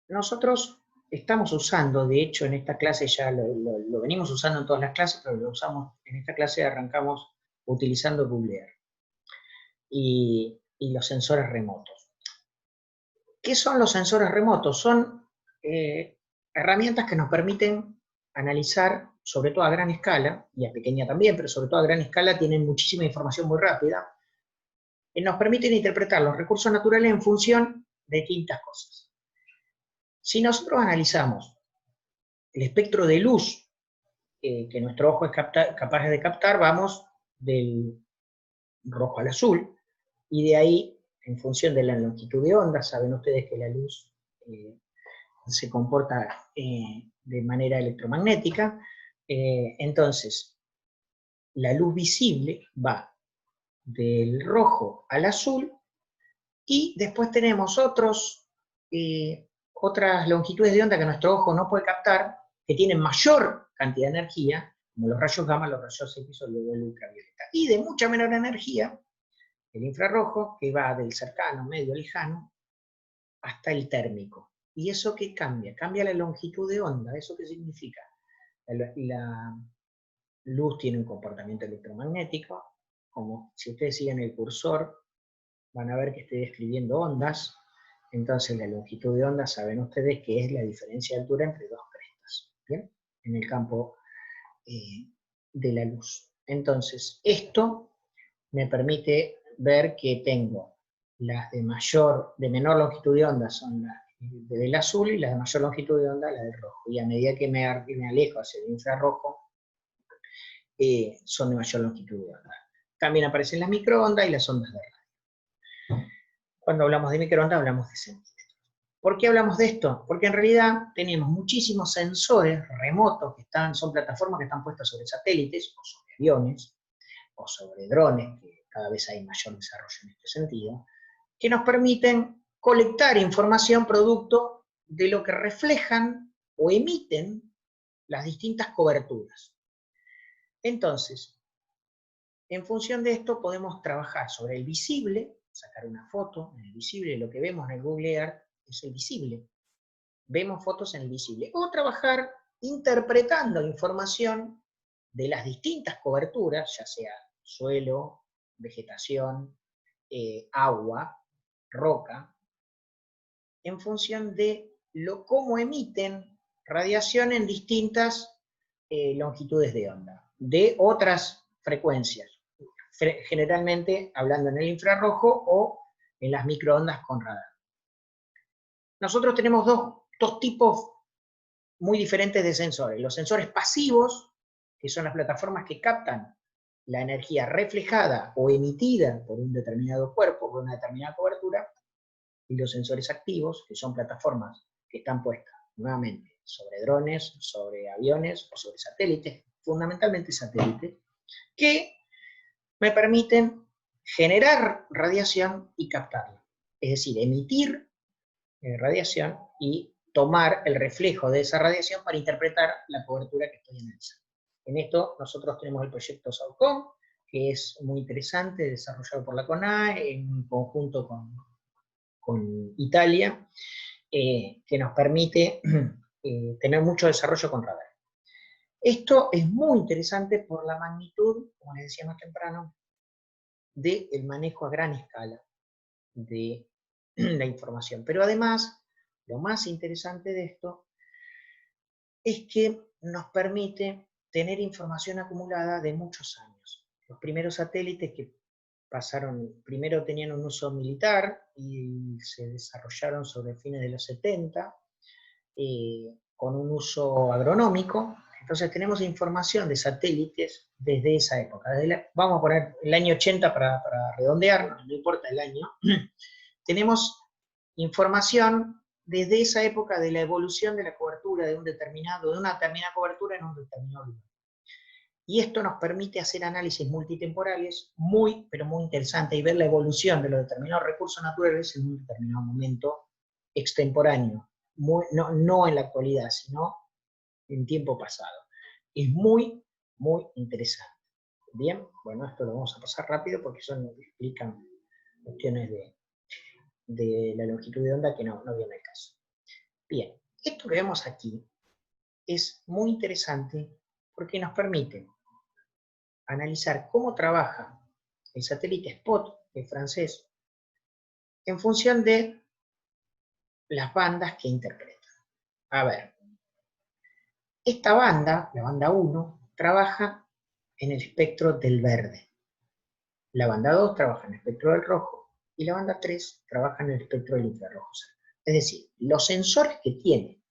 Nosotros estamos usando, de hecho en esta clase ya lo venimos usando en todas las clases, pero lo usamos, en esta clase arrancamos utilizando Google Earth y los sensores remotos. ¿Qué son los sensores remotos? Son herramientas que nos permiten analizar, sobre todo a gran escala, y a pequeña también, pero sobre todo a gran escala tienen muchísima información muy rápida, y nos permiten interpretar los recursos naturales en función de distintas cosas. Si nosotros analizamos el espectro de luz que nuestro ojo es capaz de captar, vamos del rojo al azul, y de ahí, en función de la longitud de onda, saben ustedes que la luz se comporta de manera electromagnética, entonces la luz visible va del rojo al azul, y después tenemos otras longitudes de onda que nuestro ojo no puede captar, que tienen mayor cantidad de energía, como los rayos gamma, los rayos X o luego el ultravioleta, y de mucha menor energía, el infrarrojo, que va del cercano, medio, lejano, hasta el térmico. ¿Y eso qué cambia? Cambia la longitud de onda. ¿Eso qué significa? La luz tiene un comportamiento electromagnético, como si ustedes siguen el cursor, van a ver que estoy describiendo ondas. Entonces la longitud de onda, saben ustedes que es la diferencia de altura entre dos crestas, ¿bien? En el campo de la luz. Entonces, esto me permite ver que tengo las de menor longitud de onda son las del azul, y las de mayor longitud de onda las del rojo. Y a medida que me alejo hacia el infrarrojo, son de mayor longitud de onda. También aparecen las microondas y las ondas de radio. Cuando hablamos de microondas hablamos de centímetros. ¿Por qué hablamos de esto? Porque en realidad tenemos muchísimos sensores remotos que son plataformas que están puestas sobre satélites, o sobre aviones, o sobre drones, que cada vez hay mayor desarrollo en este sentido, que nos permiten colectar información producto de lo que reflejan o emiten las distintas coberturas. Entonces, en función de esto podemos trabajar sobre el visible, sacar una foto en el visible, lo que vemos en el Google Earth es el visible. Vemos fotos en el visible. O trabajar interpretando información de las distintas coberturas, ya sea suelo, vegetación, agua, roca, en función de cómo emiten radiación en distintas longitudes de onda, de otras frecuencias, generalmente hablando en el infrarrojo o en las microondas con radar. Nosotros tenemos dos tipos muy diferentes de sensores. Los sensores pasivos, que son las plataformas que captan la energía reflejada o emitida por un determinado cuerpo, por una determinada cobertura, y los sensores activos, que son plataformas que están puestas nuevamente sobre drones, sobre aviones o sobre satélites, fundamentalmente satélites, que me permiten generar radiación y captarla. Es decir, emitir radiación y tomar el reflejo de esa radiación para interpretar la cobertura que estoy analizando. En esto nosotros tenemos el proyecto SAOCOM, que es muy interesante, desarrollado por la CONAE en conjunto con Italia, que nos permite tener mucho desarrollo con radar. Esto es muy interesante por la magnitud, como les decía más temprano, del manejo a gran escala de la información. Pero además, lo más interesante de esto es que nos permite tener información acumulada de muchos años. Los primeros satélites que pasaron, primero tenían un uso militar y se desarrollaron sobre fines de los 70, con un uso agronómico. Entonces tenemos información de satélites desde esa época. Vamos a poner el año 80 para redondear, no importa el año. Tenemos información desde esa época de la evolución de la cobertura de una determinada cobertura en un determinado lugar. Y esto nos permite hacer análisis multitemporales muy, pero muy interesantes y ver la evolución de los determinados recursos naturales en un determinado momento extemporáneo. No en la actualidad, sino en tiempo pasado. Es muy, muy interesante. Bien, bueno, esto lo vamos a pasar rápido porque eso nos explican cuestiones de la longitud de onda que no viene al caso. Bien, esto que vemos aquí es muy interesante porque nos permite analizar cómo trabaja el satélite SPOT, el francés, en función de las bandas que interpreta. A ver, esta banda, la banda 1, trabaja en el espectro del verde. La banda 2 trabaja en el espectro del rojo y la banda 3 trabaja en el espectro del infrarrojo. Es decir, los sensores que tiene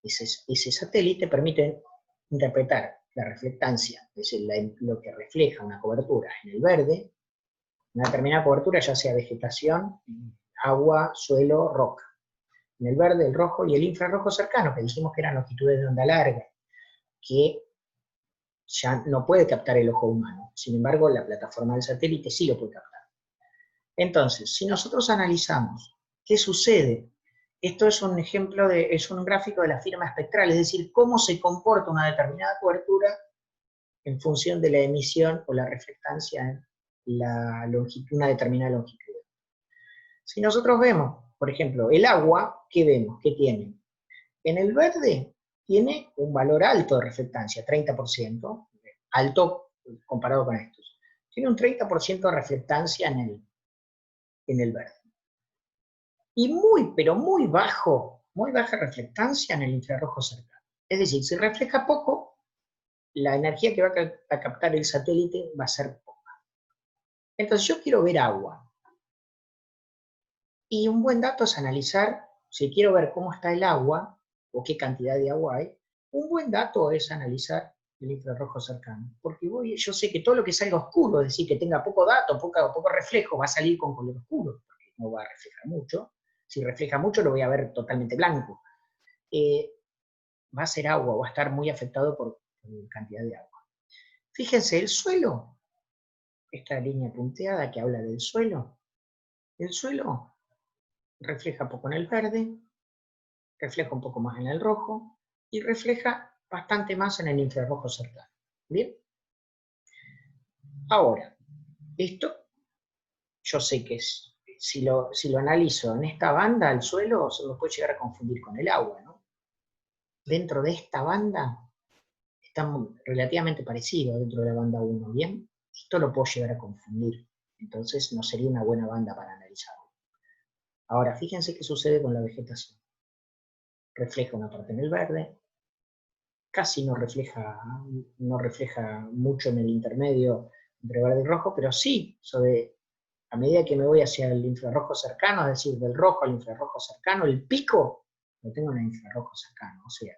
ese satélite permiten interpretar la reflectancia, es decir, lo que refleja una cobertura en el verde, una determinada cobertura, ya sea vegetación, agua, suelo, roca. En el verde, el rojo y el infrarrojo cercano, que dijimos que eran longitudes de onda larga, que ya no puede captar el ojo humano. Sin embargo, la plataforma del satélite sí lo puede captar. Entonces, si nosotros analizamos qué sucede, esto es un ejemplo, es un gráfico de la firma espectral, es decir, cómo se comporta una determinada cobertura en función de la emisión o la reflectancia en una determinada longitud. Si nosotros vemos, por ejemplo, el agua, ¿qué vemos? ¿Qué tiene? En el verde tiene un valor alto de reflectancia, 30%, alto comparado con estos. Tiene un 30% de reflectancia en el verde. Y pero muy baja reflectancia en el infrarrojo cercano. Es decir, si refleja poco, la energía que va a captar el satélite va a ser poca. Entonces yo quiero ver agua. Y un buen dato es analizar, si quiero ver cómo está el agua, o qué cantidad de agua hay, un buen dato es analizar el infrarrojo cercano. Porque yo sé que todo lo que salga oscuro, es decir, que tenga poco dato, poco reflejo, va a salir con color oscuro, porque no va a reflejar mucho. Si refleja mucho lo voy a ver totalmente blanco. Va a ser agua, va a estar muy afectado por cantidad de agua. Fíjense, el suelo, esta línea punteada que habla del suelo, el suelo refleja poco en el verde, refleja un poco más en el rojo y refleja bastante más en el infrarrojo cercano. ¿Bien? Ahora, esto yo sé que si lo analizo en esta banda, el suelo se lo puede llegar a confundir con el agua, ¿no? Dentro de esta banda están relativamente parecidos dentro de la banda 1, ¿bien? Esto lo puedo llegar a confundir, entonces no sería una buena banda para analizarlo. Ahora, fíjense qué sucede con la vegetación. Refleja una parte en el verde, casi no refleja mucho en el intermedio entre verde y rojo, pero sí, a medida que me voy hacia el infrarrojo cercano, es decir, del rojo al infrarrojo cercano, el pico lo tengo en el infrarrojo cercano. O sea,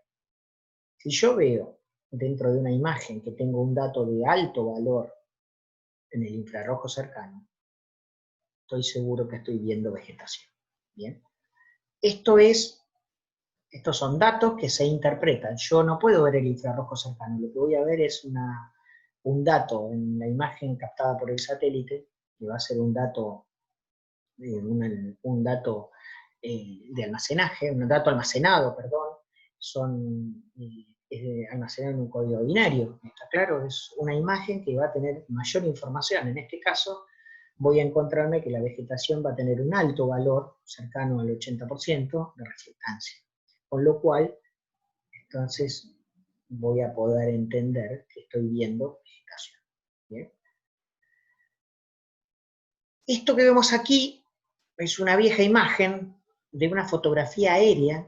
si yo veo dentro de una imagen que tengo un dato de alto valor en el infrarrojo cercano, estoy seguro que estoy viendo vegetación. Bien. Esto es Estos son datos que se interpretan. Yo no puedo ver el infrarrojo cercano, lo que voy a ver es un dato en la imagen captada por el satélite, que va a ser un dato, de almacenaje, un dato almacenado, perdón, son almacenado en un código binario, ¿está claro? Es una imagen que va a tener mayor información. En este caso, voy a encontrarme que la vegetación va a tener un alto valor, cercano al 80% de reflectancia. Con lo cual, entonces, voy a poder entender que estoy viendo vegetación. ¿Bien? Esto que vemos aquí es una vieja imagen de una fotografía aérea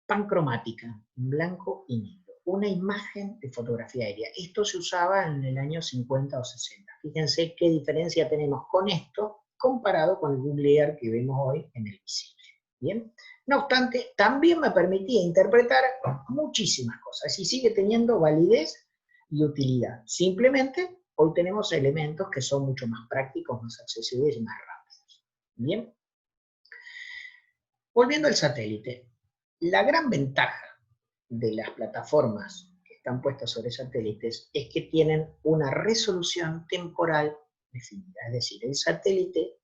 pancromática, en blanco y negro. Una imagen de fotografía aérea. Esto se usaba en el año 50 o 60. Fíjense qué diferencia tenemos con esto comparado con el Google Earth que vemos hoy en el visible. ¿Bien? No obstante, también me permitía interpretar muchísimas cosas y sigue teniendo validez y utilidad. Simplemente, hoy tenemos elementos que son mucho más prácticos, más accesibles y más rápidos. ¿Bien? Volviendo al satélite, la gran ventaja de las plataformas que están puestas sobre satélites es que tienen una resolución temporal definida. Es decir, el satélite,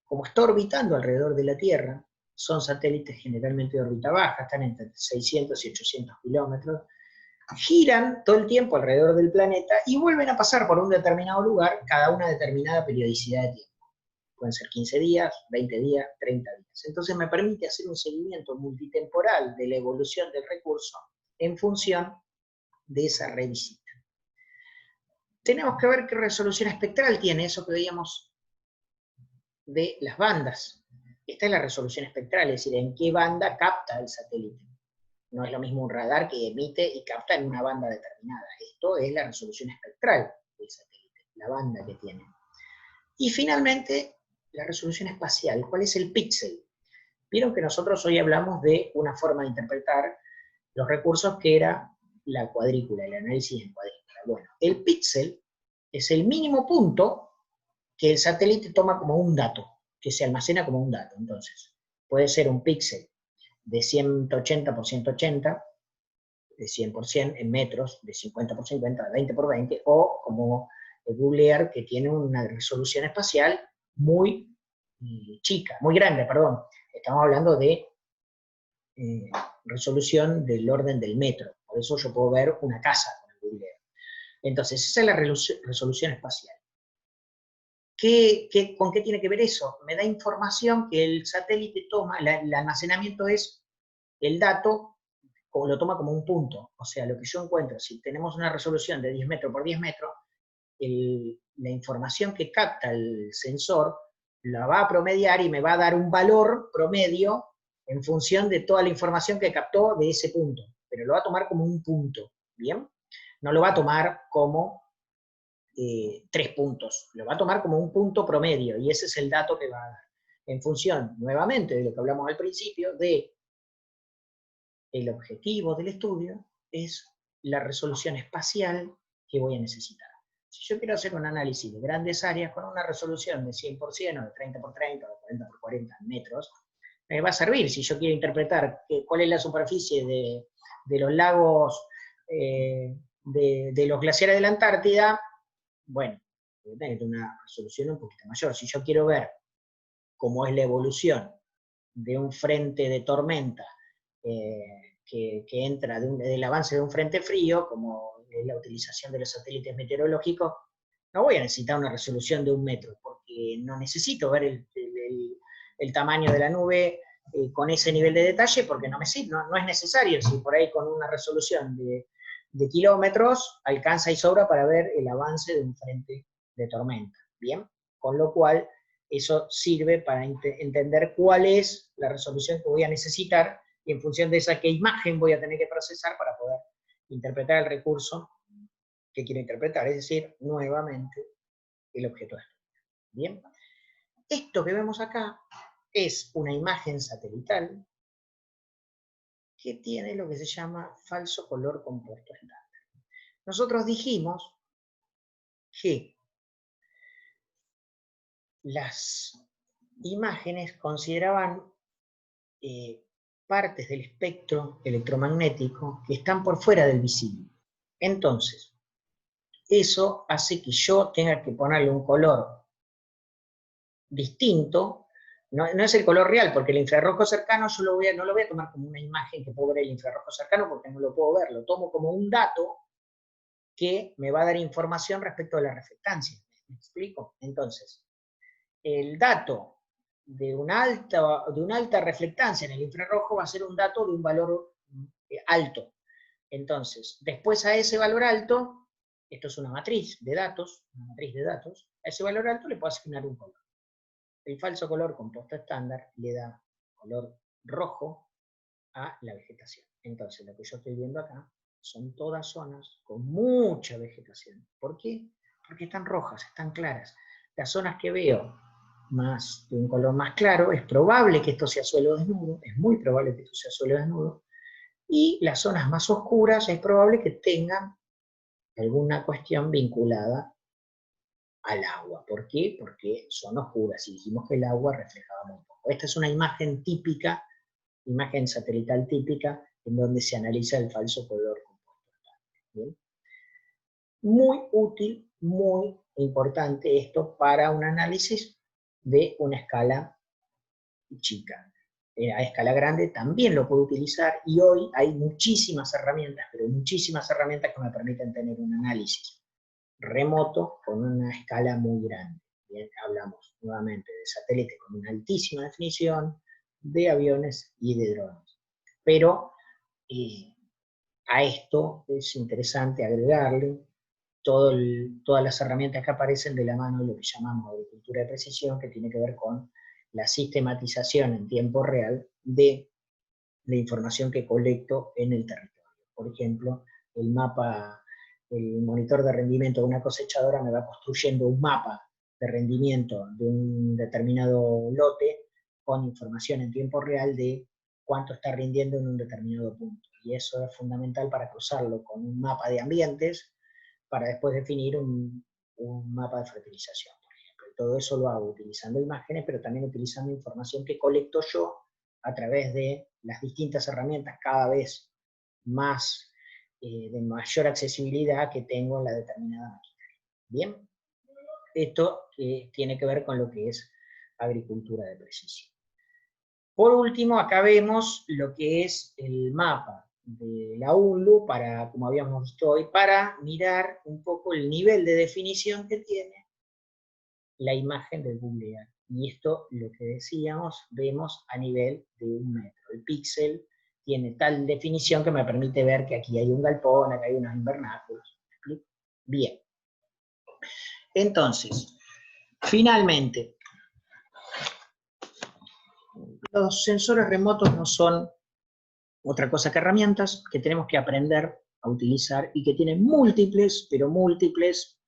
como está orbitando alrededor de la Tierra, son satélites generalmente de órbita baja, están entre 600 y 800 kilómetros, giran todo el tiempo alrededor del planeta y vuelven a pasar por un determinado lugar cada una determinada periodicidad de tiempo. Pueden ser 15 días, 20 días, 30 días. Entonces me permite hacer un seguimiento multitemporal de la evolución del recurso en función de esa revisita. Tenemos que ver qué resolución espectral tiene eso que veíamos de las bandas. Esta es la resolución espectral, es decir, en qué banda capta el satélite. No es lo mismo un radar que emite y capta en una banda determinada. Esto es la resolución espectral del satélite, la banda que tiene. Y finalmente, la resolución espacial. ¿Cuál es el píxel? Vieron que nosotros hoy hablamos de una forma de interpretar los recursos que era la cuadrícula, el análisis en cuadrícula. Bueno, el píxel es el mínimo punto que el satélite toma como un dato, que se almacena como un dato. Entonces, puede ser un píxel de 180 por 180, de 100 por 100 en metros, de 50 por 50, de 20 por 20, o como el Google Earth, que tiene una resolución espacial muy chica, muy grande, perdón. Estamos hablando de resolución del orden del metro. Por eso yo puedo ver una casa con el Google Earth. Entonces, esa es la resolución espacial. ¿Con qué tiene que ver eso? Me da información que el satélite toma, el almacenamiento es el dato, lo toma como un punto. O sea, lo que yo encuentro, si tenemos una resolución de 10 metros por 10 metros, la información que capta el sensor la va a promediar y me va a dar un valor promedio en función de toda la información que captó de ese punto. Pero lo va a tomar como un punto, ¿bien? No lo va a tomar como 3 puntos, lo va a tomar como un punto promedio y ese es el dato que va a dar. En función, nuevamente, de lo que hablamos al principio, de el objetivo del estudio es la resolución espacial que voy a necesitar. Si yo quiero hacer un análisis de grandes áreas con una resolución de 100 por 100 o de 30 por 30 o de 40 por 40 metros, me va a servir. Si yo quiero interpretar cuál es la superficie de los lagos, de los glaciares de la Antártida, bueno, voy a tener una resolución un poquito mayor. Si yo quiero ver cómo es la evolución de un frente de tormenta que entra del avance de un frente frío, como es la utilización de los satélites meteorológicos, no voy a necesitar una resolución de 1 metro, porque no necesito ver el tamaño de la nube con ese nivel de detalle, porque no es necesario. Si por ahí con una resolución de kilómetros alcanza y sobra para ver el avance de un frente de tormenta. Bien, con lo cual eso sirve para entender cuál es la resolución que voy a necesitar y en función de esa qué imagen voy a tener que procesar para poder interpretar el recurso que quiero interpretar, es decir, nuevamente el objeto de estudio. Bien, esto que vemos acá es una imagen satelital que tiene lo que se llama falso color compuesto estándar. Nosotros dijimos que las imágenes consideraban partes del espectro electromagnético que están por fuera del visible. Entonces, eso hace que yo tenga que ponerle un color distinto. No es el color real, porque el infrarrojo cercano yo no lo voy a tomar como una imagen que puedo ver el infrarrojo cercano porque no lo puedo ver, lo tomo como un dato que me va a dar información respecto a la reflectancia. ¿Me explico? Entonces, el dato de una alta reflectancia en el infrarrojo va a ser un dato de un valor alto. Entonces, después a ese valor alto, esto es una matriz de datos, a ese valor alto le puedo asignar un color. El falso color compuesto estándar le da color rojo a la vegetación. Entonces, lo que yo estoy viendo acá son todas zonas con mucha vegetación. ¿Por qué? Porque están rojas, están claras. Las zonas que veo más de un color más claro, es probable que esto sea suelo desnudo, es muy probable que esto sea suelo desnudo, y las zonas más oscuras es probable que tengan alguna cuestión vinculada al agua. ¿Por qué? Porque son oscuras y dijimos que el agua reflejaba muy poco. Esta es una imagen típica, imagen satelital típica, en donde se analiza el falso color compuesto. ¿Bien? Muy útil, muy importante esto para un análisis de una escala chica. A escala grande también lo puedo utilizar y hoy hay muchísimas herramientas, pero muchísimas herramientas que me permiten tener un análisis remoto con una escala muy grande. Bien, hablamos nuevamente de satélites con una altísima definición, de aviones y de drones. Pero a esto es interesante agregarle todas las herramientas que aparecen de la mano de lo que llamamos agricultura de precisión, que tiene que ver con la sistematización en tiempo real de la información que colecto en el territorio. Por ejemplo, el monitor de rendimiento de una cosechadora me va construyendo un mapa de rendimiento de un determinado lote con información en tiempo real de cuánto está rindiendo en un determinado punto. Y eso es fundamental para cruzarlo con un mapa de ambientes para después definir un mapa de fertilización, por ejemplo. Y todo eso lo hago utilizando imágenes, pero también utilizando información que colecto yo a través de las distintas herramientas cada vez más de mayor accesibilidad que tengo en la determinada maquinaria. Bien, esto tiene que ver con lo que es agricultura de precisión. Por último, acá vemos lo que es el mapa de la UNLU, para, como habíamos visto hoy, para mirar un poco el nivel de definición que tiene la imagen del Google Earth. Y esto, lo que decíamos, vemos a nivel de 1 metro. El píxel tiene tal definición que me permite ver que aquí hay un galpón, acá hay unos invernáculos. Bien. Entonces, finalmente, los sensores remotos no son otra cosa que herramientas que tenemos que aprender a utilizar y que tienen múltiples, pero múltiples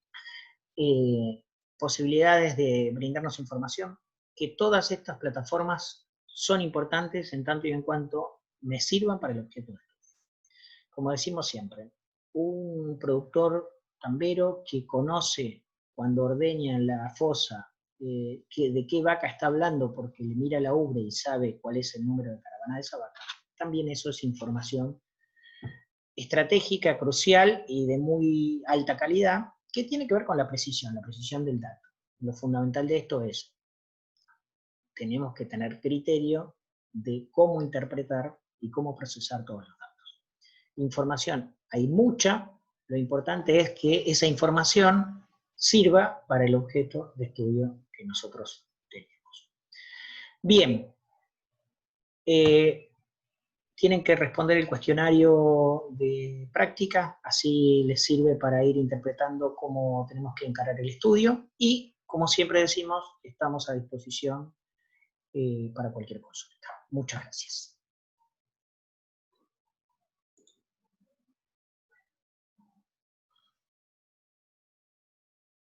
posibilidades de brindarnos información, que todas estas plataformas son importantes en tanto y en cuanto me sirvan para el objeto de estudio. Como decimos siempre, un productor tambero que conoce cuando ordeña en la fosa de qué vaca está hablando porque le mira la ubre y sabe cuál es el número de caravana de esa vaca, también eso es información estratégica, crucial y de muy alta calidad, que tiene que ver con la precisión del dato. Lo fundamental de esto es, tenemos que tener criterio de cómo interpretar y cómo procesar todos los datos. Información hay mucha, lo importante es que esa información sirva para el objeto de estudio que nosotros tenemos. Bien, tienen que responder el cuestionario de práctica, así les sirve para ir interpretando cómo tenemos que encarar el estudio y, como siempre decimos, estamos a disposición para cualquier consulta. Muchas gracias.